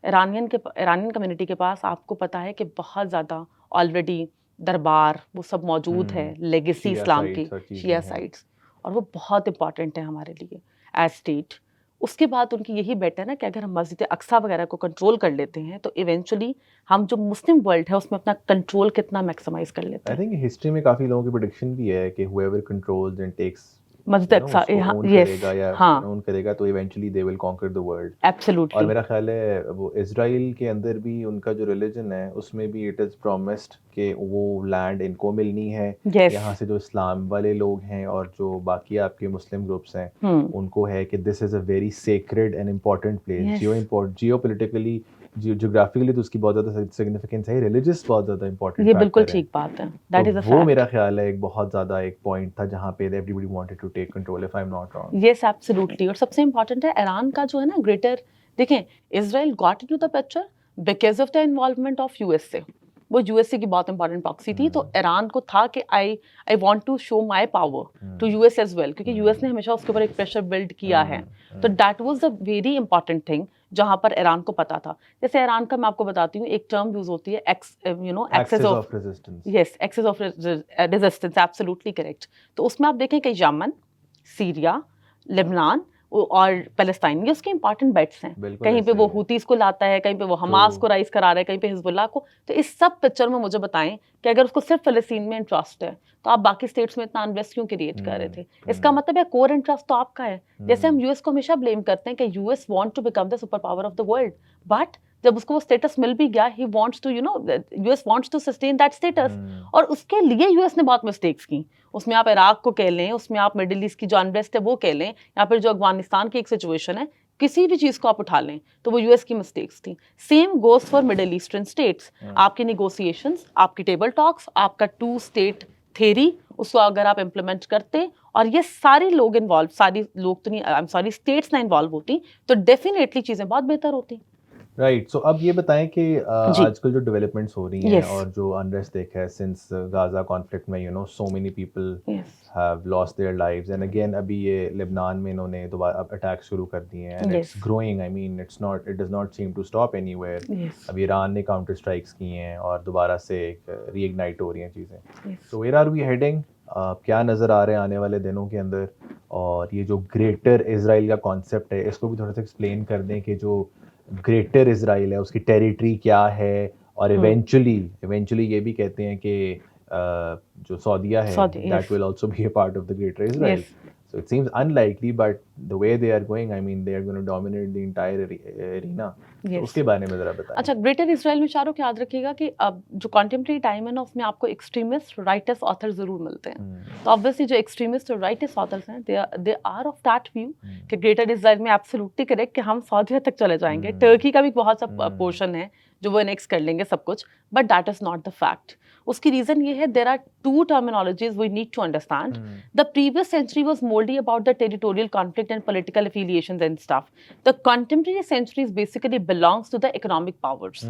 ईरानियन कम्युनिटी के पास आपको पता है कि बहुत ज़्यादा ऑलरेडी दरबार वो सब मौजूद है, लेगेसी इस्लाम की, शिया साइट्स, और वो बहुत इंपॉर्टेंट है हमारे लिए एज स्टेट. उसके बाद उनकी यही बेट है ना कि अगर हम मस्जिद अक्सा वगैरह को कंट्रोल कर लेते हैं तो इवेंचुअली हम जो मुस्लिम वर्ल्ड है उसमें अपना कंट्रोल कितना मैक्सिमाइज कर लेते आई हैं. थिंक हिस्ट्री में काफ़ी लोगों की प्रेडिक्शन भी है कि whoever controls and takes मस्जिद अक्सा, own यस, करेगा या हाँ, own करेगा तो eventually they will conquer the world. और एब्सोल्युटली. मेरा ख्याल है वो इजराइल के अंदर भी उनका जो रिलीजन है उसमें भी इट इज़ प्रॉमिस्ड कि वो लैंड इनको मिलनी है. यस. यहाँ से जो इस्लाम वाले लोग हैं और जो बाकी आपके मुस्लिम ग्रुप्स हैं उनको है कि this is a very sacred and important place. Jio politically geographically तो उसकी बहुत ज़्यादा सिग्निफिकेंस है, रिलीजियस बहुत ज़्यादा इंपॉर्टेंट ये बिल्कुल फैक्टर है. ठीक बात है. दैट इज अ वो मेरा फैक्ट. ख्याल है एक बहुत ज़्यादा एक पॉइंट था जहाँ पे everybody wanted to take control if I am not wrong. Yes, absolutely. और सबसे इम्पोर्टेंट है ईरान का जो है ना ग्रेटर, देखें, Israel got into the picture because of the involvement of USA. वो यूएसए की बहुत इंपॉर्टेंट प्रॉक्सी थी, तो ईरान को था कि I want to show my power to US as well, क्योंकि यूएस ने हमेशा उसके ऊपर एक प्रेशर बिल्ड किया है. तो that was the very important thing जहां पर ईरान को पता था. जैसे ईरान का मैं आपको बताती हूँ, एक टर्म यूज होती है axis of resistance. Yes, axis of resistance, absolutely correct. तो उसमें आप देखें कि यमन, सीरिया, लेबनान और पैलेस्टाइन ये उसके इंपॉर्टेंट बेट्स हैं. कहीं पे वो हुतीस को लाता है, कहीं पे वो हमास को राइज करा रहा है, कहीं पे हिजबुल्लाह को. तो इस सब पिक्चर में मुझे बताएं कि अगर उसको सिर्फ फलस्तीन में इंटरेस्ट है तो आप बाकी स्टेट्स में इतना अनरेस्ट क्यों क्रिएट कर रहे थे? इसका मतलब है कोर इंटरेस्ट तो आपका है. जैसे हम यूएस को हमेशा ब्लेम करते हैं कि US want to become the super power of the world, but जब उसको वो स्टेटस मिल भी गया, he wants to US wants to sustain that status. और उसके लिए यूएस ने बहुत मिस्टेक्स की. उसमें आप इराक को कह लें, उसमें आप मिडिल ईस्ट की जो अनरेस्ट है वो कह लें, या फिर जो अफगानिस्तान की एक सिचुएशन है, किसी भी चीज़ को आप उठा लें तो वो यूएस की मिस्टेक्स थी. Same goes for middle eastern states. आपकी निगोसिएशंस, आपकी टेबल टॉक्स, आपका 2 स्टेट थेरी, उसको अगर आप इम्प्लीमेंट करते और ये सारे लोग इन्वॉल्व, सारी लोग तो नहीं, आई एम सॉरी, स्टेट्स ना इन्वॉल्व होती, तो डेफिनेटली चीज़ें बहुत बेहतर होती. राइट. सो अब ये बताएं कि आजकल जो डेवलपमेंट्स हो रही हैं Yes. और जो अनरेस्ट देखा है सिंस गाजा कॉन्फ्लिक्ट में so many people Yes. Have lost their lives and again अभी ये लेबनान में इन्होंने दोबारा अटैक शुरू कर दिए हैं and it's Yes. Growing. I mean it does not seem to stop anywhere. Yes. अब ईरान ने काउंटर स्ट्राइक्स किए हैं और दोबारा से रीइग्नाइट हो रही हैं चीज़ें. Yes. So where are we heading? क्या नज़र आ रहे हैं आने वाले दिनों के अंदर? और ये जो ग्रेटर इजराइल का कॉन्सेप्ट है इसको भी थोड़ा सा एक्सप्लेन कर दें कि जो ग्रेटर इजराइल है उसकी टेरिटरी क्या है. और इवेंचुअली ये भी कहते हैं कि जो सऊदीया है that will also be a part of the greater Israel. So it seems unlikely, but the way they are going, I mean, they are going to dominate the entire arena. Yes. तो उसके बारे में जरा बताएं. अच्छा, ग्रेटर इसराइल में शाहरुख याद रखिएगा कि अब जो कॉन्टेम्प्रेरी टाइम है ना उसमें आपको एक्सट्रीमिस्ट राइटर्स ऑथर जरूर मिलते हैं. तो ऑब्वियसली जो एक्सट्रीमिस्ट और राइटर्स ऑथर्स हैं they are of that view कि ग्रेटर इसराइल में एब्सोल्युटली करेक्ट कि हम सऊदीया तक चले जाएंगे. टर्की का भी बहुत सा पोर्शन है जो वो एनेक्स कर लेंगे सब कुछ, but that is not the fact. उसकी रीजन ये है, there are 2 terminologies we need to understand. The previous century was morally about the territorial conflict and political affiliations and stuff. The contemporary centuries basically belongs to the economic powers.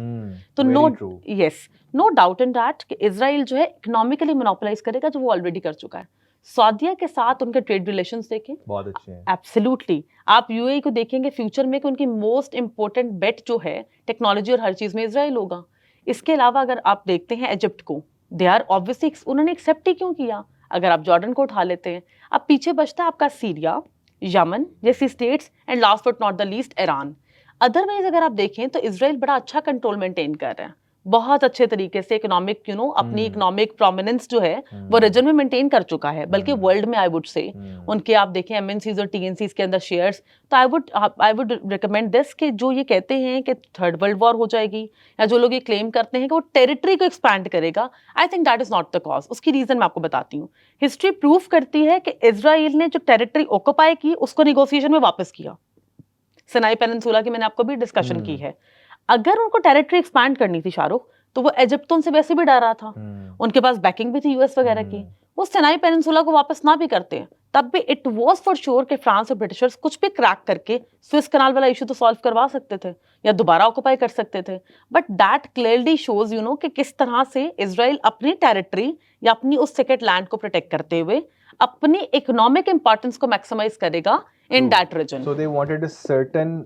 तो नो डाउट इन दैट कि इजराइल जो है इकोनॉमिकली मोनोपोलाइज करेगा, जो वो ऑलरेडी कर चुका है. सऊदीया के साथ उनके ट्रेड रिलेशंस देखें, बहुत अच्छे हैं. एब्सोल्युटली. आप यूएई को देखेंगे फ्यूचर में कि उनकी मोस्ट इंपॉर्टेंट बेट जो है टेक्नोलॉजी और हर चीज में इजराइल होगा. इसके अलावा अगर आप देखते हैं इजिप्ट को, दे आर ऑब्वियसली, उन्होंने एक्सेप्ट ही क्यों किया? अगर आप जॉर्डन को उठा लेते हैं, अब पीछे बचता है आपका सीरिया, यमन जैसी states, and last but not the least Iran. Otherwise अगर आप देखें तो इसराइल बड़ा अच्छा कंट्रोल मेंटेन कर रहे हैं, बहुत अच्छे तरीके से इकोनॉमिक अपनी इकोनॉमिक प्रोमिनेंस जो है वो रीजन में मेंटेन कर चुका है, बल्कि वर्ल्ड में आई वुड से उनके आप देखें एमएनसीज और टीएनसीज के अंदर शेयर्स। तो आई वुड रिकमेंड दिस कि जो ये कहते हैं कि थर्ड वर्ल्ड वॉर हो जाएगी, या जो लोग ये क्लेम करते हैं कि वो टेरिटरी को एक्सपैंड करेगा, आई think that is not the cause. उसकी रीजन मैं आपको बताती हूँ। हिस्ट्री प्रूफ करती है कि इजराइल ने जो टेरिटरी ऑक्यूपाई की उसको निगोसिएशन में वापस किया। सिनाई पेनिनसुला की मैंने आपको भी डिस्कशन की है। अगर उनको टेरिटरी एक्सपैंड करनी थी शाहरुख, तो वो इजिप्ट तो उनसे वैसे भी डर रहा था, उनके पास बैकिंग भी थी यूएस वगैरह की, वो सिनाई पेनिनसुला को वापस ना भी करते हैं तब भी इट वाज फॉर श्योर कि फ्रांस और ब्रिटिशर्स कुछ भी क्रैक करके स्विस कनाल वाला इशू तो सॉल्व करवा सकते थे या दोबारा ऑक्यूपाई कर सकते थे। बट दैट क्लियरली शोज कि किस तरह से इजराइल अपनी टेरिटरी या अपनी उस सेकेंड लैंड को प्रोटेक्ट करते हुए अपनी इकोनॉमिक इंपॉर्टेंस को मैक्सिमाइज करेगा in that region. So they wanted a certain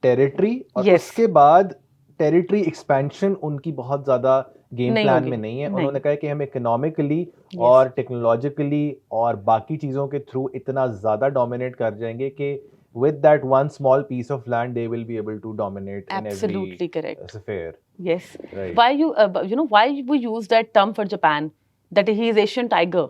territory, और Yes. उसके बाद टेरिटरी एक्सपेंशन उनकी बहुत ज्यादा गेम नहीं प्लान होगी, में नहीं है। नहीं। उन्होंने कहा कि हम इकोनॉमिकली Yes. और टेक्नोलॉजिकली और बाकी चीज़ों के थ्रू इतना ज़्यादा डोमिनेट कर जाएंगे कि with that one small piece of land they will be able to dominate in Absolutely every correct. sphere. Yes. Right. Why why we use that term for Japan, that he is Asian tiger?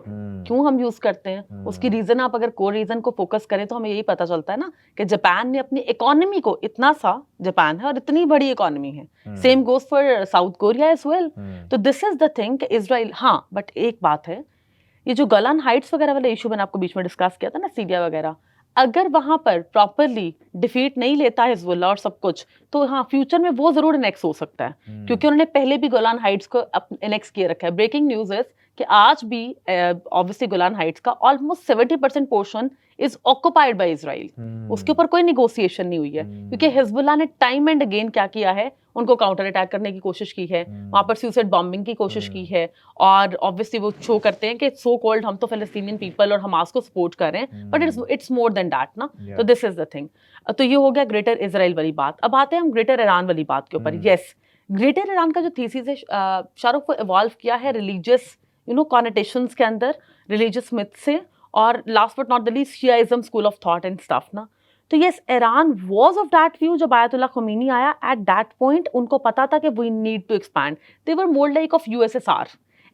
क्यों हम यूज करते हैं? उसकी रीजन आप अगर कोर रीजन को फोकस करें तो हमें यही पता चलता है ना कि जापान ने अपनी इकोनॉमी को, इतना सा जापान है और इतनी बड़ी इकोनॉमी है, same goes for South Korea as well. तो दिस इज द थिंग कि इजराइल, हाँ बट एक बात है, ये जो गोलान हाइट्स वगैरह वाला इशू मैंने आपको बीच में डिस्कस किया था ना, सीरिया वगैरह, अगर वहां पर प्रॉपरली डिफीट नहीं लेता है हिजबुल्लाह और सब कुछ, तो हाँ फ्यूचर में वो जरूर इनेक्स हो सकता है, क्योंकि उन्होंने पहले भी गोलान हाइट्स को इनेक्स किए रखा है। ब्रेकिंग न्यूज इज कि आज भी ऑब्वियसली गोलान हाइट्स का almost 70% portion is occupied by Israel. उसके ऊपर कोई निगोसिएशन नहीं हुई है, क्योंकि हिजबुल्लाह ने टाइम एंड अगेन क्या किया है, उनको काउंटर अटैक करने की कोशिश की है, वहां पर सुसाइड बॉम्बिंग की कोशिश की है, और ऑब्वियसली वो शो करते हैं कि सो कॉल्ड हम तो फिलिस्तीनियन पीपल और हमास को सपोर्ट कर रहे हैं, but it's more than that ना। तो दिस इज द थिंग। तो ये हो गया ग्रेटर इजराइल वाली बात। अब आते हैं हम ग्रेटर ईरान वाली बात के ऊपर। यस, ग्रेटर ईरान का जो थीसिस है शाहरुख, वो इवॉल्व किया है रिलीजियस कॉनोटेशंस के अंदर, रिलीजियस मिथ से, और last but not the least Shiaism school of thought and stuff ना। तो yes, Iran was of that view. जब आयतुल्लाह खुमैनी आया एट दैट पॉइंट, उनको पता था कि we need to expand. They were more like of USSR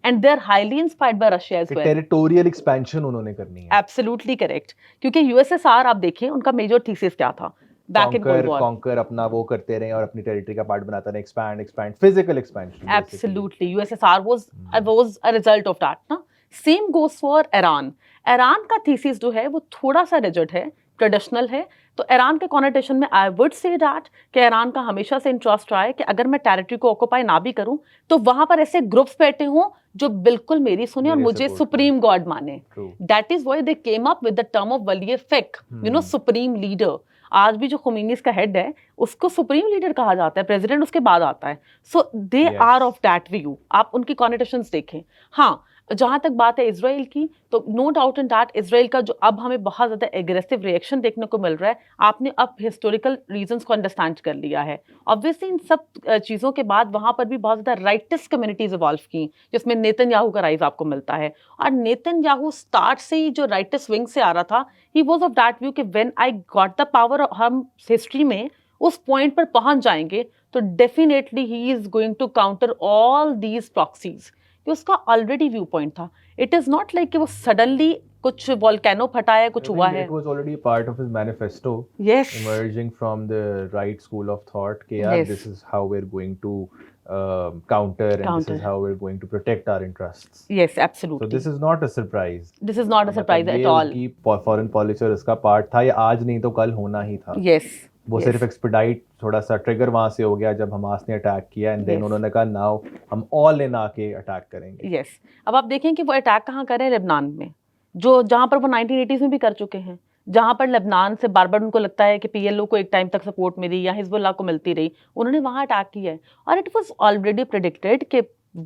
and they are highly inspired by Russia as well. Territorial expansion उन्होंने करनी है। एब्सोल्युटली करेक्ट, क्योंकि यूएसएसआर आप देखें उनका मेजर थीसिस क्या था, back in cold war, conquer अपना वो करते रहे और अपनी टेरिटरी का पार्ट बनाते रहे, expand physical expansion. Absolutely, USSR was a result of that ना। Same goes for Iran. Iran का थीसिस जो है वो थोड़ा सा रिजिड है, ट्रेडिशनल है। तो ईरान के कॉनोटेशन में आई वुड से दैट कि ईरान का हमेशा से इंटरेस्ट रहा है कि अगर मैं टेरिटरी को ऑक्यूपाई ना भी करूं, तो वहां पर ऐसे ग्रुप्स बैठे हों जो बिल्कुल मेरी सुने और मुझे सुप्रीम गॉड माने। That is why they came up with the term of वली फिक, सुप्रीम लीडर। आज भी जो खुमैनीस का हेड है उसको सुप्रीम लीडर कहा जाता है, प्रेसिडेंट उसके बाद आता है। So they are of that view. आप उनकी कॉनोटेशंस देखें। हाँ, जहां तक बात है इसराइल की, तो no doubt in that Israel का जो अब हमें बहुत ज्यादा एग्रेसिव रिएक्शन देखने को मिल रहा है, आपने अब हिस्टोरिकल रीजंस को अंडरस्टैंड कर लिया है। ऑब्वियसली इन सब चीजों के बाद वहां पर भी बहुत ज्यादा राइटिस्ट कम्युनिटीज इवॉल्व की, जिसमें नेतन्याहू का राइज आपको मिलता है। और नेतन्याहू स्टार्ट से ही जो राइटिस्ट विंग से आ रहा था, he was of that view कि when I got the power, हम हिस्ट्री में उस पॉइंट पर पहुंच जाएंगे तो definitely he is going to counter all these proxies. कि उसका ऑलरेडी व्यू पॉइंट था। इट इज नॉट लाइक कि वो सडनली कुछ वोल्केनो फटाया, कुछ हुआ है। It was already a part of his manifesto. Yes. Emerging from the right school of thought. कि यार, Yes. this is how we're going to counter, and this is how we're going to protect our interests. Yes, absolutely. So this is not a surprise. This is not a surprise at all. ये उनकी foreign policy और इसका part था, ये आज नहीं तो कल होना ही था। Yes. वो सिर्फ एक्सपेडाइट, थोड़ा सा ट्रिगर वहां से हो गया जब हमास ने अटैक किया, एंड देन उन्होंने कहा नाउ हम ऑल इन आके अटैक करेंगे। यस, अब आप देखें कि वो अटैक कहाँ कर रहे हैं, लेबनान में, जो जहां पर वो 1980s में भी कर चुके हैं, जहां पर लेबनान से बार बार उनको लगता है कि पीएलओ को एक टाइम तक सपोर्ट मिली या हिजबुल्लाह को मिलती रही, उन्होंने वहां अटैक किया है। और इट वाज ऑलरेडी प्रेडिक्टेड कि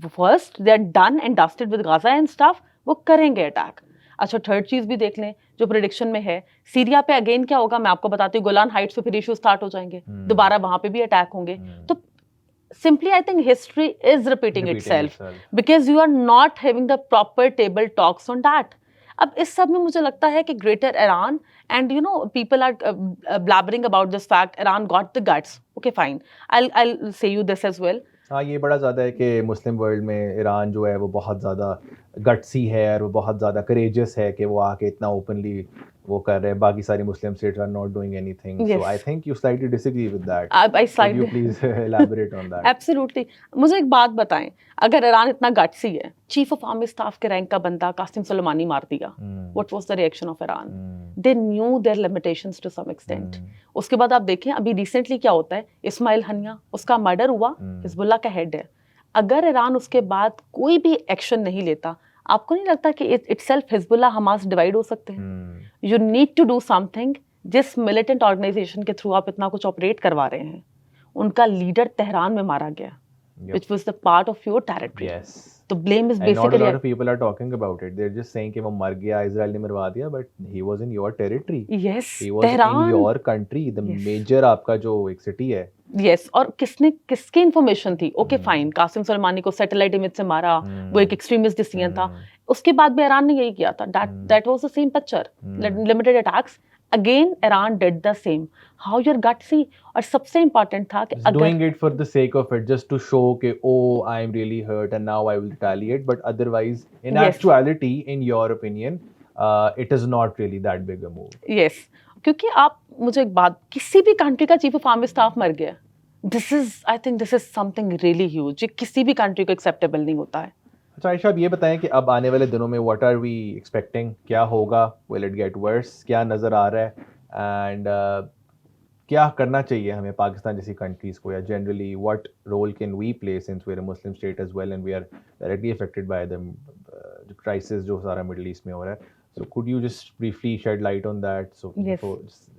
first they are done and dusted with Gaza and stuff, वो करेंगे अटैक। अच्छा, थर्ड चीज भी देख लें जो प्रेडिक्शन में है, सीरिया पे अगेन क्या होगा मैं आपको बताती हूँ, गोलान हाइट्स पे फिर इशू स्टार्ट हो जाएंगे, दोबारा वहां पे भी अटैक होंगे। तो simply I think history is repeating Repeating itself because you are not having the proper table talks on that. अब इस सब में मुझे लगता है कि greater Iran and you know people are blabbering about this fact Iran got the guts. Okay, fine. I'll say you this as well. हाँ, ये बड़ा ज़्यादा है कि मुस्लिम वर्ल्ड में ईरान जो है वो बहुत ज़्यादा गट्सी है और वो बहुत ज़्यादा करेजियस है कि वो आके इतना ओपनली वो कर रहे हैं. बाकी सारी Muslim states are not doing anything. So Yes. I think you slightly disagree with that. I Could you slightly please elaborate on that? Absolutely. मुझे एक बात बताएं, अगर ईरान इतना गट्सी है, चीफ ऑफ आर्मी स्टाफ के रैंक का बंदा कासिम सुलेमानी मार दिया, what was the reaction of Iran? They knew their limitations to some extent. उसके बाद आप देखें अभी रिसेंटली क्या होता है, इस्माइल हनिया उसका मर्डर हुआ, हिजबुल्लाह का हेड है. अगर ईरान उसके बाद कोई भी एक्शन नहीं लेता, आपको नहीं लगता कि इटसेल्फ हिजबुल्लाह हमास डिवाइड हो सकते हैं? You need to do something. जिस मिलिटेंट ऑर्गेनाइजेशन के थ्रू आप इतना कुछ ऑपरेट करवा रहे हैं, उनका लीडर तेहरान में मारा गया, which was the part of your territory. Yes. The blame is And not a basically lot of people are talking about it. They're just saying कि वो मर गया, इजराइल ने मरवा दिया, but he was in your territory. yes, He was in Tehran. your country. The Yes. major आपका जो एक सिटी है. yes, और किसकी इंफॉर्मेशन थी? ओके फाइन, कासिम सुलेमानी को सैटेलाइट इमेज से मारा, वो एक एक्सट्रीमिस्ट डिसीजन था. उसके बाद भी ईरान ने यही किया था. that was the same picture. Limited attacks. Again, Iran did the same. How you're gutsy. और सबसे important था कि Just doing it for the sake of it, just to show कि oh, I'm really hurt and now I will retaliate. But otherwise, in Yes. actuality, in your opinion, it is not really that big a move. yes, क्योंकि आप मुझे एक बात, किसी भी कंट्री का चीफ ऑफ आर्मी स्टाफ मर गया, I think this is something really huge. ये किसी भी कंट्री को एक्सेप्टेबल नहीं होता है. अच्छा आयशा, अब ये बताएं कि अब आने वाले दिनों में व्हाट आर वी एक्सपेक्टिंग? क्या होगा? Will it get worse? क्या नज़र आ रहा है? एंड क्या करना चाहिए हमें पाकिस्तान जैसी कंट्रीज़ को, या generally what role can we play since we are a Muslim state as well and we are directly affected by the crisis जो सारा मिडल ईस्ट में हो रहा है. So could you just briefly shed light on that? So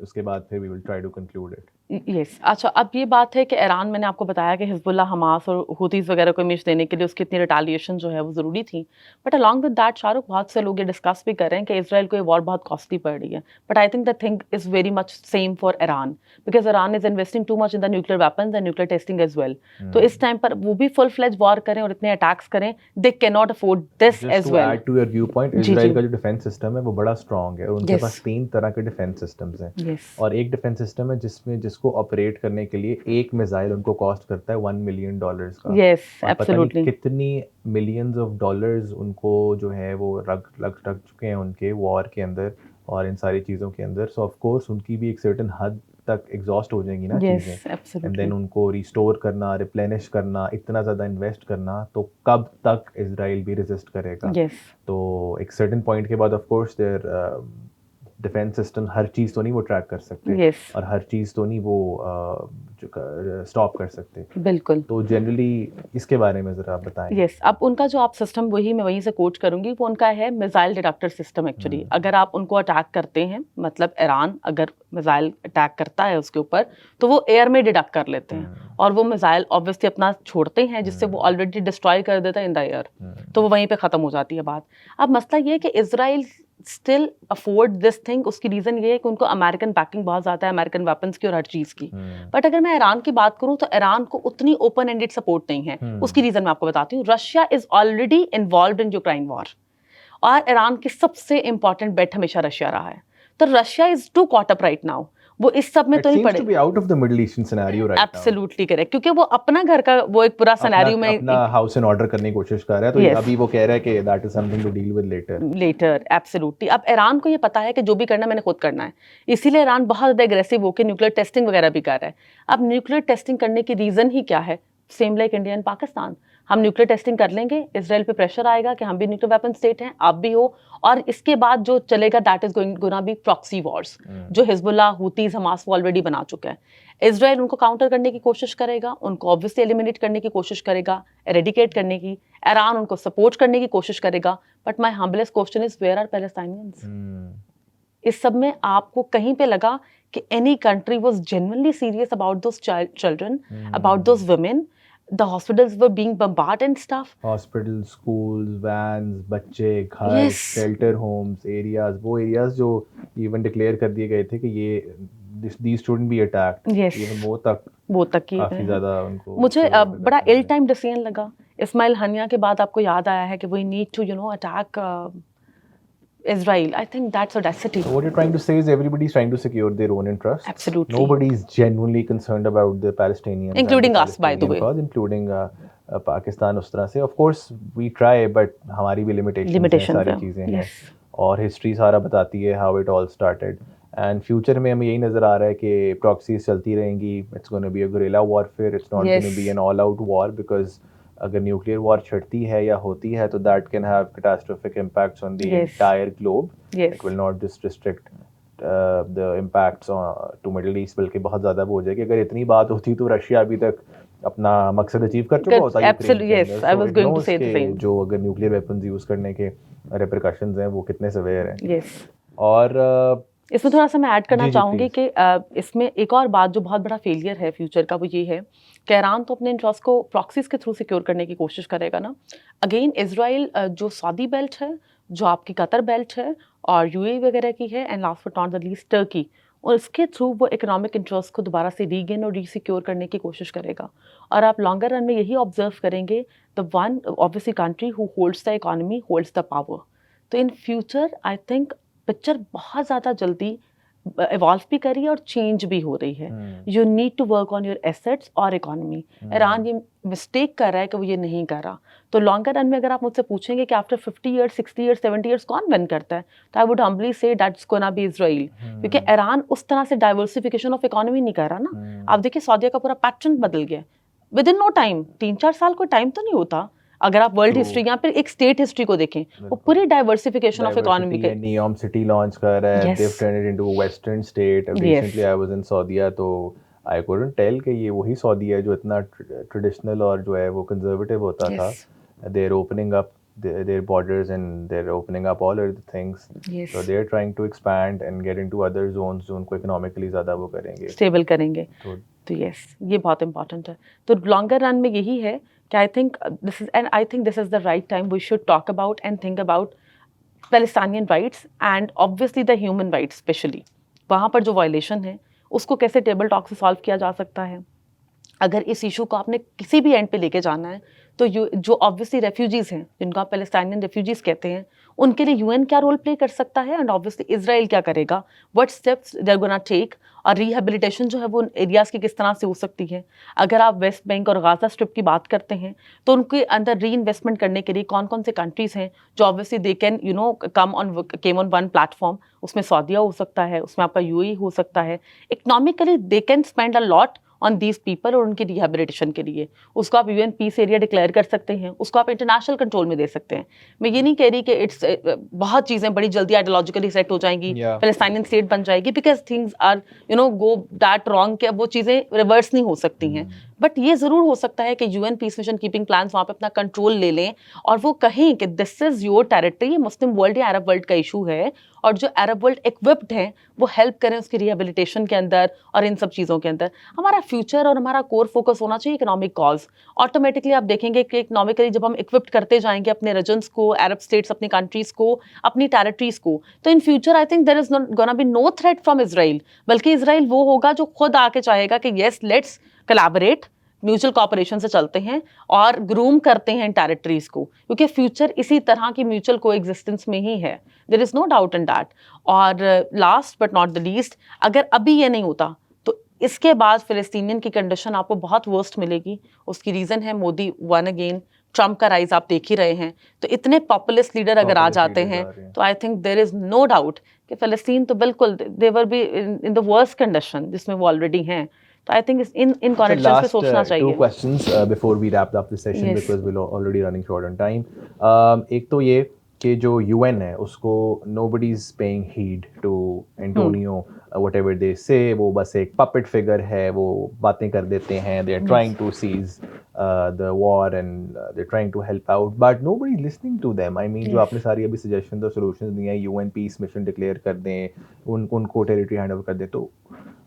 उसके बाद फिर we will try to conclude it. Yes. अच्छा, अब ये बात है कि ईरान, मैंने आपको बताया कि हिजबुल्लाह, हमास और हुतीज़ वगैरह को इमेज देने के लिए उसकी इतनी रिटालिएशन जो है वो ज़रूरी थी. But along with that Shahrukh, बहुत से लोग ये डिस्कस भी कर रहे हैं कि इजराइल को ये वॉर बहुत कॉस्टली पड़ रही है. But I think the thing is very much same for Iran, because Iran is investing too much in the nuclear weapons and nuclear testing as well. तो इस टाइम पर वो भी फुल फ्लेज वॉर करें और इतने अटैक्स करें, they can not afford this as well. Add to your view point, Israel का जो डिफेंस सिस्टम है वो बड़ा स्ट्रॉन्ग है और उनके Yes. पास 3 तरह के डिफेंस सिस्टम्स हैं. Yes. और एक डिफेंस सिस्टम है जिसको ऑपरेट करने के लिए एक मिसाइल उनको कॉस्ट करता है $1 million का. Yes, और पता नहीं absolutely. कितनी मिलियंस ऑफ डॉलर्स उनको जो है वो रख चुके हैं उनके वॉर के अंदर और इन सारी चीज़ों के अंदर. सो ऑफ कोर्स उनकी भी एक सर्टेन हद तक एग्जॉस्ट हो जाएंगी ना Yes, चीज़ें. And absolutely. देन उनको रिस्टोर करना, रिप्लेनिश करना, इतना ज़्यादा इन्वेस्ट करना, तो कब तक इजराइल भी रेजिस्ट करेगा? Yes. तो एक सर्टेन पॉइंट के बाद of course their defence system हर चीज़ तो नहीं वो ट्रैक कर सकते. Yes. और हर चीज़ तो नहीं वो स्टॉप कर सकते. बिल्कुल. तो जनरली इसके बारे में ज़रा आप बताएं. यस. अब उनका जो आप सिस्टम, मैं वहीं से कोच करूंगी, वो उनका है मिसाइल डिटेक्टर सिस्टम. एक्चुअली अगर आप उनको अटैक करते हैं, मतलब ईरान अगर मिसाइल अटैक करता है उसके ऊपर, तो वो एयर में डिटेक्ट कर लेते हैं और वो मिसाइल ऑब्वियसली अपना छोड़ते हैं जिससे वो ऑलरेडी डिस्ट्रॉय कर देता है इन द एयर. तो वो वहीं पे ख़त्म हो जाती है बात. अब मसला ये है कि Israel still afford this thing. उसकी रीज़न ये है कि उनको अमेरिकन बैकिंग बहुत ज़्यादा है, अमेरिकन वेपन्स की और हर चीज़ की. बट अगर मैं ईरान की बात करूं तो ईरान को उतनी ओपन एंडेड सपोर्ट नहीं है. उसकी रीज़न मैं आपको बताती हूँ. Russia is already involve in Ukraine war और ईरान की सबसे इंपॉर्टेंट बेट हमेशा रशिया रहा है. तो Russia is too caught up right now. वो इस सब में It तो नहीं seems पड़े. to be out of the Middle Eastern scenario right now. Absolutely correct, क्योंकि वो अपना घर का वो एक पूरा सिनेरियो में अपना हाउस इन ऑर्डर करने की कोशिश कर रहा है. तो Yes. अभी वो कह रहा है कि that is something to deal with later. Later. Absolutely. अब ईरान को ये पता है कि जो भी करना है मैंने खुद करना है, इसीलिए ईरान बहुत ज़्यादा एग्रेसिव होकर न्यूक्लियर टेस्टिंग वगैरह भी कर रहा है. अब न्यूक्लियर टेस्टिंग करने की रीज़न ही क्या है? Same like India and Pakistan. हम न्यूक्लियर टेस्टिंग कर लेंगे, इजराइल पे प्रेशर आएगा कि हम भी न्यूक्लियर वेपन स्टेट हैं, आप भी हो, और इसके बाद जो चलेगा that is going to be proxy wars, जो हिजबुल्लाह, हुतीज, हमास वो ऑलरेडी बना चुका है. इजराइल उनको काउंटर करने की कोशिश करेगा, उनको ऑब्वियसली एलिमिनेट करने की कोशिश करेगा, एरेडिकेट करने की. ईरान उनको सपोर्ट करने की कोशिश करेगा. But my humblest question is where are Palestinians? इस सब में आपको कहीं पे लगा कि any country was genuinely serious about those children, about those women? The hospitals were being bombarded and stuff. Hospital, schools, vans, बच्चे, घर, Yes. शेल्टर होम्स, एरियाज, वो एरियाज जो इवन डिक्लेयर कर दिए गए थे कि ये these shouldn't be attacked. Yes. Even वो तक वो तक किए गए काफी हैं। ज्यादा उनको मुझे favor बड़ा करते इल हैं। टाइम डिसीजन लगा। इस्माइल हनिया के बाद आपको याद आया है कि we need to attack Israel. I think that's audacity. So what you're trying to say is everybody's trying to secure their own interests. Absolutely. Nobody's genuinely concerned about the Palestinians and the Including us, by the Palestinian way. cause, including Pakistan उस तरह से. Of course, we try, but हमारी भी limitations हैं, Limitations सारी हैं. चीज़ें हैं. Yes. और हिस्ट्री सारा बताती है how it all started. And future में हमें यही नज़र आ रहा है कि प्रॉक्सीज चलती रहेंगी. It's going to be a guerrilla warfare. It's not going to Yes. be an all-out war because अगर न्यूक्लियर वॉर छिड़ती है या होती है तो that can have catastrophic impacts on the Yes. Entire globe. Yes. It will not just restrict the impacts to Middle East, बल्कि बहुत ज़्यादा वो हो जाएगी. अगर इतनी बात होती तो रशिया अभी तक अपना मकसद अचीव कर चुका होता यूक्रेन Absolutely, के yes. अंदर. I So was it going to knows say the कि same. जो अगर न्यूक्लियर वेपन्स यूज़ करने के रिपरकशंस हैं वो कितने सवेयर हैं. Yes. और इसमें थोड़ा सा मैं ऐड करना जी, जी, चाहूँगी please. कि इसमें एक और बात जो बहुत बड़ा फेलियर है फ्यूचर का, वो ये है कि ईरान तो अपने इंटरेस्ट को प्रॉक्सीज के थ्रू सिक्योर करने की कोशिश करेगा ना. अगेन इजराइल जो सऊदी बेल्ट है, जो आपकी कतर बेल्ट है और यूएई वगैरह की है, and last but not the least Turkey, और इसके थ्रू वो इकोनॉमिक इंटरेस्ट को दोबारा से रीगेन और रीसिक्योर करने की कोशिश करेगा. और आप लॉन्गर रन में यही ऑब्जर्व करेंगे, the one obviously country who holds the economy holds the power. तो in future I think picture बहुत ज़्यादा जल्दी इवॉल्व भी कर रही है और चेंज भी हो रही है. You need to work on your assets और इकोनॉमी. ईरान ये मिस्टेक कर रहा है कि वो ये नहीं कर रहा. तो लॉन्गर रन में अगर आप मुझसे पूछेंगे कि आफ्टर 50 ईयर्स 60 ईयर्स 70 ईयर्स कौन विन करता है, तो आई वुड हम्बली से दैट्स गोना बी इजराइल. क्योंकि ईरान उस तरह से डाइवर्सिफिकेशन ऑफ इकोनॉमी नहीं कर रहा ना. आप देखिए सऊदीया का पूरा पैटर्न बदल गया विद इन नो टाइम. 3-4 साल कोई टाइम तो नहीं होता. अगर आप वर्ल्ड हिस्ट्री या फिर एक स्टेट हिस्ट्री को देखें, वो पूरी डाइवर्सिफिकेशन ऑफ इकोनॉमी के. नियोम सिटी लॉन्च कर रहा है. Yes. They've turned it into a western state. Recently I was in Saudi, तो I couldn't tell कि ये वही सऊदी है जो इतना ट्रेडिशनल और जो है वो कंजर्वेटिव होता था. Yes. They're opening up their borders and they're opening up all other things. Yes. So they're trying to expand and get into other zones जो उनको इकोनॉमिकली ज़्यादा वो करेंगे. स्टेबल करेंगे. तो यस, ये बहुत इंपॉर्टेंट है. तो लॉन्गर रन में यही है कि I think this is the right time we should talk about and think about Palestinian rights and obviously the human rights. Specially वहाँ पर जो वायलेशन है उसको कैसे टेबल टॉक से सॉल्व किया जा सकता है. अगर इस इशू को आपने किसी भी एंड पे लेके जाना है, तो जो ऑब्वियसली रेफ्यूजीज हैं, जिनको आप पैलेस्टाइनियन रेफ्यूजीज कहते हैं, उनके लिए यूएन क्या रोल प्ले कर सकता है, एंड ऑब्वियसली इजराइल क्या करेगा, what steps they are gonna take, और रिहेबिलिटेशन जो है वो एरियाज की किस तरह से हो सकती है. अगर आप वेस्ट बैंक और गाजा स्ट्रिप की बात करते हैं, तो उनके अंदर री इन्वेस्टमेंट करने के लिए कौन कौन से कंट्रीज हैं जो obviously they can came on one platform. उसमें सऊदीया हो सकता है, उसमें आपका यूएई हो सकता है. Economically they can spend a lot on these people और उनकी रिहेबिलिटेशन के लिए. उसको आप यूएन पीस एरिया डिक्लेयर कर सकते हैं, उसको आप इंटरनेशनल कंट्रोल में दे सकते हैं. मैं ये नहीं कह रही कि इट्स बहुत चीज़ें बड़ी जल्दी आइडियोलॉजिकली सेट हो जाएंगी, पैलेस्टाइनियन स्टेट बन जाएगी, because things are go that wrong कि अब वो चीज़ें रिवर्स नहीं हो सकती हैं. बट ये ज़रूर हो सकता है कि UN peace mission keeping plans वहाँ पे अपना कंट्रोल ले लें और वो कहें कि दिस इज़ योर टेरिटरी. ये मुस्लिम वर्ल्ड या अरब वर्ल्ड का इशू है, और जो अरब वर्ल्ड इक्विप्ड हैं वो हेल्प करें उसकी रिहेबिलिटेशन के अंदर और इन सब चीज़ों के अंदर. हमारा फ्यूचर और हमारा कोर फोकस होना चाहिए इकोनॉमिक कॉज. ऑटोमेटिकली आप देखेंगे कि इकोनॉमिकली जब हम इक्विप्ड करते जाएंगे अपने रीजन्स को, अरब स्टेट्स, अपनी कंट्रीज़ को, अपनी टेरिटरीज़ को, तो in future I think there is gonna be no threat from Israel. बल्कि इजराइल वो होगा जो खुद आके चाहेगा कि yes let's collaborate, mutual cooperation से चलते हैं और ग्रूम करते हैं इन टेरिटरीज को, क्योंकि फ्यूचर इसी तरह की म्यूचुअल को एग्जिस्टेंस में ही है. There is no doubt in that. और last but not the least, अगर अभी ये नहीं होता तो इसके बाद फिलिस्तीनियन की कंडीशन आपको बहुत वर्स्ट मिलेगी. उसकी रीज़न है मोदी वन अगेन, ट्रम्प का राइज आप देख ही रहे हैं. तो इतने पॉपुलिस्ट लीडर अगर आ जाते हैं तो I think there is no doubt कि फ़लस्तीन तो बिल्कुल they will be in the worst condition जिसमें वो ऑलरेडी हैं. तो आई थिंक इन कॉन्टेक्स्ट पे सोचना चाहिए. two questions before we wrap up the session, Yes. because we're already running short on time. एक तो ये कि जो UN है उसको nobody is paying heed to Antonio, whatever they say, वो बस एक puppet figure है, वो बातें कर देते हैं, they are trying to seize the war and they're trying to help out, but nobody is listening to them. I mean, जो आपने सारी अभी suggestions और solutions दी हैं, UN peace mission declare कर दें, उनको territory hand over कर दें, तो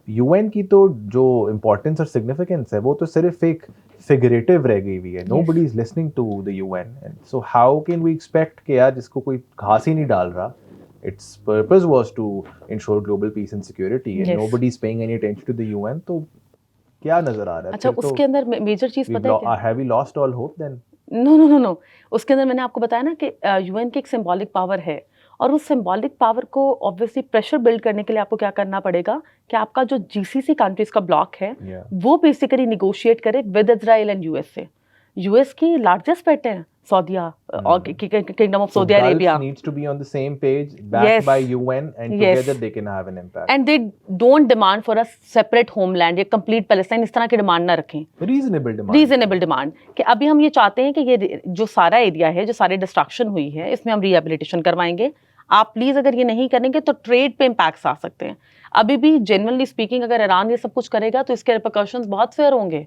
UN की तो जो इम्पोर्टेंस और सिग्निफिकेंस है वो तो सिर्फ एक फिगरेटिव रह गई हुई है. Nobody is listening to the UN, and so how can we expect कि यार जिसको कोई घास ही नहीं डाल रहा, its purpose was to ensure global peace and security, and Yes. nobody is paying any attention to the UN, तो क्या नजर आ रहा है? अच्छा, फिर तो उसके अंदर मेजर चीज पता है क्या? have we lost all hope then? No, उसके अंदर मैंने आपको बताया ना कि यूएन की एक सिंबॉलिक पावर है, और उस सिंबॉलिक पावर को ऑब्वियसली प्रेशर बिल्ड करने के लिए आपको क्या करना पड़ेगा कि आपका जो जीसीसी कंट्रीज का ब्लॉक है Yeah. वो बेसिकली निगोशिएट करे विद इजराइल एंड यूएस से। यूएस की लार्जेस्ट पेट है सऊदिया और kingdom of So Saudi Gulf Arabia, needs to be on the same page, backed Yes. by UN, and Yes. together they can have an impact. And they don't demand for a separate homeland या कंप्लीट पैलेस्टाइन, इस तरह की डिमांड ना रखें। Reasonable demand. रीजनेबल डिमांड कि अभी हम ये चाहते हैं कि ये जो सारा एरिया है, जो सारी डिस्ट्रक्शन हुई है, इसमें हम रिहेबिलिटेशन करवाएंगे। आप प्लीज अगर ये नहीं करेंगे तो ट्रेड पे इम्पैक्ट्स आ सकते हैं। अभी भी जेन्युइनली स्पीकिंग अगर ईरान ये सब कुछ करेगा तो इसके रिपरकशंस बहुत फेयर होंगे।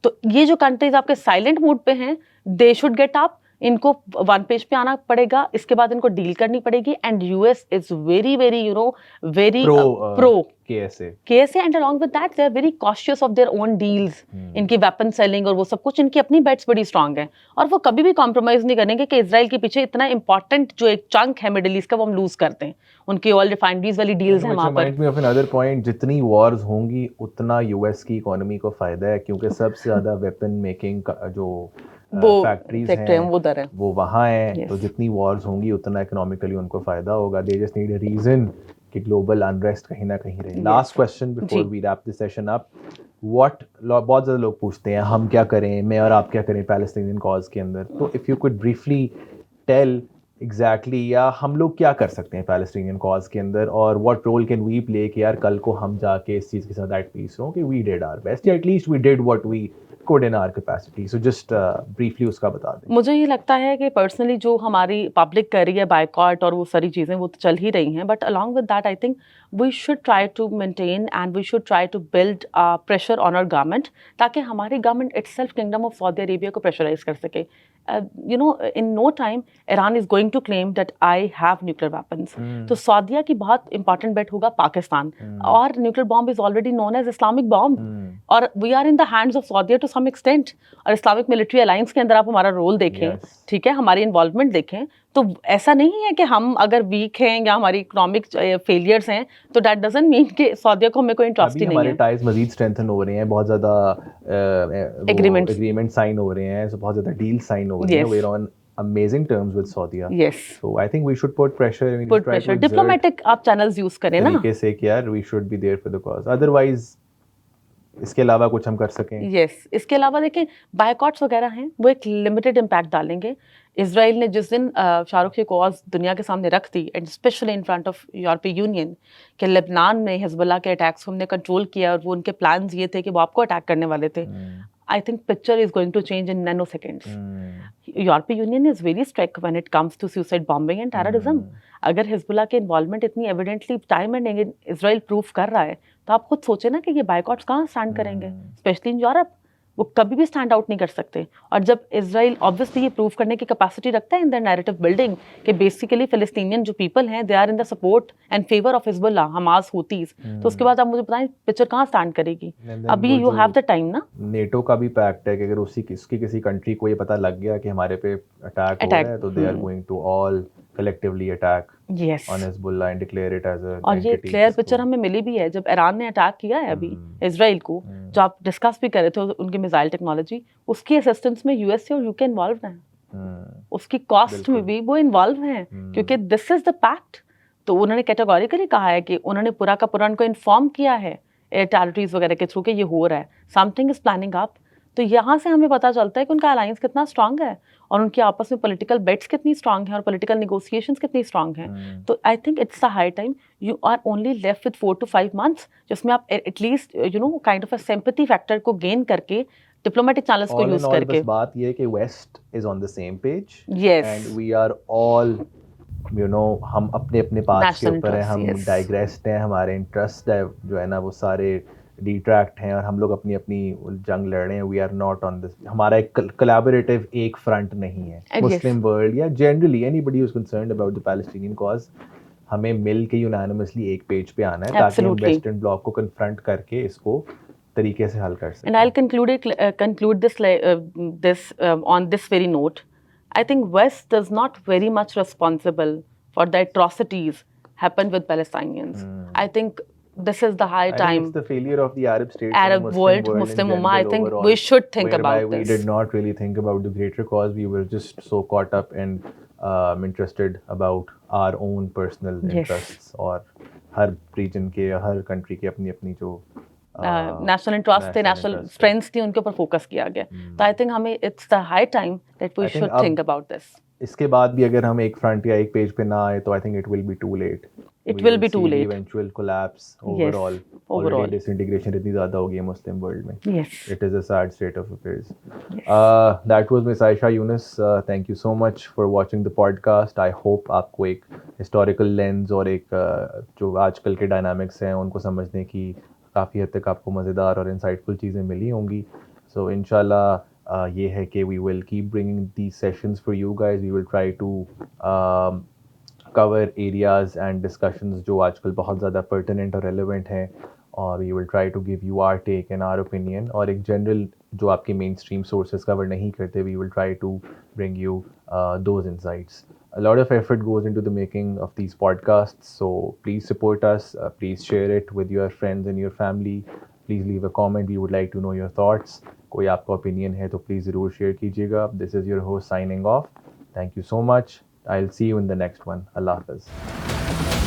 तो ये जो कंट्रीज आपके साइलेंट मूड पे हैं, दे शुड गेट अप, इनको वन पेज पे आना पड़ेगा, इसके बाद इनको डील करनी पड़ेगी। And US is very very very pro KSA and along with that they are very cautious of their own deals. इनकी वेपन सेलिंग और वो सब कुछ, इनकी अपनी बेट्स बड़ी स्ट्रांग है और वो कभी भी कॉम्प्रोमाइज नहीं करेंगे कि इजराइल के पीछे इतना इंपॉर्टेंट जो एक चंक है मिडिल ईस्ट का वो हम लूज करते हैं। उनकी ऑयल रिफाइनरीज वाली डील्स हैं वहाँ पर। Reminds me of another point, जितनी वॉर्स होंगी उतना यूएस की इकोनॉमी को फायदा है, क्योंकि सबसे ज्यादा वेपन मेकिंग जो फैक्ट्रीज हैं वो उधर है, वो वहाँ हैं। Yes. तो जितनी वॉर्स होंगी उतना इकोनॉमिकली उनको फायदा होगा। They just need a reason कि ग्लोबल अनरेस्ट कहीं ना कहीं रहे। Last question before we wrap this session up, बहुत ज़्यादा लोग पूछते हैं हम क्या करें, मैं और आप क्या करें पैलेस्टीनियन कॉज के अंदर। तो if you could briefly tell exactly या हम लोग क्या कर सकते हैं पैलेस्टीनियन कॉज के अंदर, और what role can we play कि यार कल को हम जाके इस चीज़ के साथ एट पीस हो कि वी डिड आवर बेस्ट या at least we did what we could in our capacity. So just briefly उसका बता दें। मुझे ये लगता है कि पर्सनली जो हमारी पब्लिक कर रही है बायकॉट और वो सारी चीज़ें वो तो चल ही रही हैं, but along with that I think we should try to maintain and we should try to build pressure on our government, ताकि हमारी government itself kingdom of Saudi Arabia को प्रेशराइज कर सके। You know in no time Iran is going to claim that I have nuclear weapons, तो सऊदिया की बहुत इंपॉर्टेंट बेट होगा पाकिस्तान, और nuclear bomb is already known as Islamic bomb, और we are in the hands of Saudia to some extent. और इस्लामिक मिलिट्री अलायंस के अंदर आप हमारा रोल देखें, ठीक है, हमारी इन्वॉल्वमेंट देखें, तो ऐसा नहीं है कि हम अगर वीक हैं या हमारी इकोनॉमिक फेलियर्स हैं तो दैट डजंट मीन कि सऊदिया को हमें कोई इंटरेस्ट ही नहीं है। हमारे टाइज मजीद स्ट्रेंथन हो रहे हैं, बहुत ज़्यादा एग्रीमेंट साइन हो रहे हैं, बहुत ज़्यादा डील साइन हो रहे हैं, we are on amazing terms with Saudi. Yes. So I think we should put pressure. I mean, put pressure. Diplomatic आप channels use करें ना। तरीके से कि यार we should be there for the cause. Otherwise इसके अलावा कुछ हम कर सकें? Yes. इसके अलावा देखें बायकॉट्स वगैरह हैं वो एक लिमिटेड इम्पैक्ट डालेंगे। इजराइल ने जिस दिन शाहरुख की कॉज दुनिया के सामने रख दी, and specially in front of यूरोपीय यूनियन, कि लेबनान में हिजबुल्लाह के अटैक्स को हमने कंट्रोल किया और वो उनके प्लान्स ये थे कि वो आपको अटैक करने वाले थे। I think picture is going to change in nanoseconds. European Union is very strict when it comes to suicide bombing and terrorism. अगर हिजबुल्लाह के इन्वॉल्वमेंट इतनी evidently time and Israel proof कर रहा है, तो आप खुद सोचे ना कि ये बायकॉट्स कहाँ स्टैंड करेंगे, स्पेशली इन यूरोप। वो कभी भी स्टैंड आउट नहीं कर सकते। और जब इजराइल ऑब्वियसली ये प्रूव करने की कैपेसिटी रखता है इन द नैरेटिव बिल्डिंग कि बेसिकली फिलिस्तीनियन जो पीपल हैं they are in the support and favour of Hezbollah, Hamas, Houthis, तो उसके बाद आप मुझे बताएं पिक्चर कहाँ स्टैंड करेगी? अभी यू हैव द टाइम ना। नेटो का भी पैक्ट है कि अगर उसकी किसी कंट्री को ये पता लग गया कि हमारे पे अटैक हो रहा है तो they are going to all collectively attack on Hezbollah and declare it as a और ये क्लियर पिक्चर हमें मिली भी है जब ईरान ने अटैक किया है अभी इजराइल को, जो आप डिस्कस भी कर रहे थे उनकी मिसाइल टेक्नोलॉजी, उसकी असिस्टेंस में यूएसए और यूके इन्वॉल्व हैं, उसकी कॉस्ट में भी वो इन्वॉल्व हैं, क्योंकि दिस इज द पैक्ट। तो उन्होंने कैटेगोरिकली कहा है कि उन्होंने पूरा का पूरा उनको इन्फॉर्म किया है एयर टेरिटरीज वगैरह के थ्रू कि ये हो रहा है, समथिंग इज प्लानिंग अप। तो यहाँ से हमें पता चलता है कि उनका अलायंस कितना स्ट्रांग है और उनकी आपस में पॉलिटिकल बेट्स कितनी स्ट्रांग हैं और पॉलिटिकल नेगोशिएशंस कितनी स्ट्रांग हैं। तो I think it's the high time, you are only left with 4 to 5 months जिसमें आप at least you know kind of a sympathy factor को गेन करके डिप्लोमेटिक चैनल्स को यूज करके। बस बात ये है कि west is on the same page and we are all you know हम अपने अपने पाथ के ऊपर हैं, हम डाइग्रेस्ड हैं, हमारे इंटरेस्ट है जो है ना वो सारे डिट्रैक्ट हैं और हम लोग अपनी अपनी जंग लड़ रहे हैं। We are not on this, हमारा एक कोलैबोरेटिव एक फ्रंट नहीं है। मुस्लिम वर्ल्ड या generally anybody who is concerned about the Palestinian cause, हमें मिल के यूनानिमसली एक पेज पे आना है ताकि हम वेस्टर्न ब्लॉक को कन्फ्रंट करके इसको तरीके से हल कर सकें। And I will conclude this on this very note. I think West does not very much responsible for the atrocities happened with Palestinians. I think this is the high I think time. it's the failure of the Arab states and the Arab world, in Muslim Ummah, general I think overall, we should think whereby about we this. did not really think about the greater cause. We were just so caught up and interested about our own personal Yes. interests और हर region के या हर country के अपनी अपनी जो नेशनल इंटरेस्ट थे, नेशनल interest थे. स्ट्रेंथ्स थी, उनके ऊपर फोकस किया गया. तो आई थिंक हमें it's the high time that we I think should अब- थिंक अबाउट दिस. इसके बाद भी अगर हम एक फ्रंट या एक पेज पे ना आए तो I think it will be too late. It will be too late. Eventual collapse overall. overall. Already disintegration इतनी ज़्यादा हो गई है मुस्लिम वर्ल्ड में. Yes. It is a sad state of affairs. Yes. That was Miss Aisha Yunus. Thank you so much for watching the podcast. I hope आपको एक historical lens और एक जो आजकल के dynamics हैं उनको समझने की काफ़ी हद तक आपको मज़ेदार और insightful चीज़ें मिली होंगी. So इंशाल्लाह ये है कि we will keep bringing these sessions for you guys. We will try to cover areas and discussions जो आजकल बहुत ज़्यादा pertinent और relevant हैं, और we will try to give you our take and our opinion, और एक general जो आपके mainstream sources cover नहीं करते, we will try to bring you those insights. A lot of effort goes into the making of these podcasts, so please support us, please share it with your friends and your family. Please leave a comment, we would like to know your thoughts. कोई आपका opinion है तो please ज़रूर share कीजिएगा. This is your host signing off. Thank you so much. I'll see you in the next one. Allah Hafiz.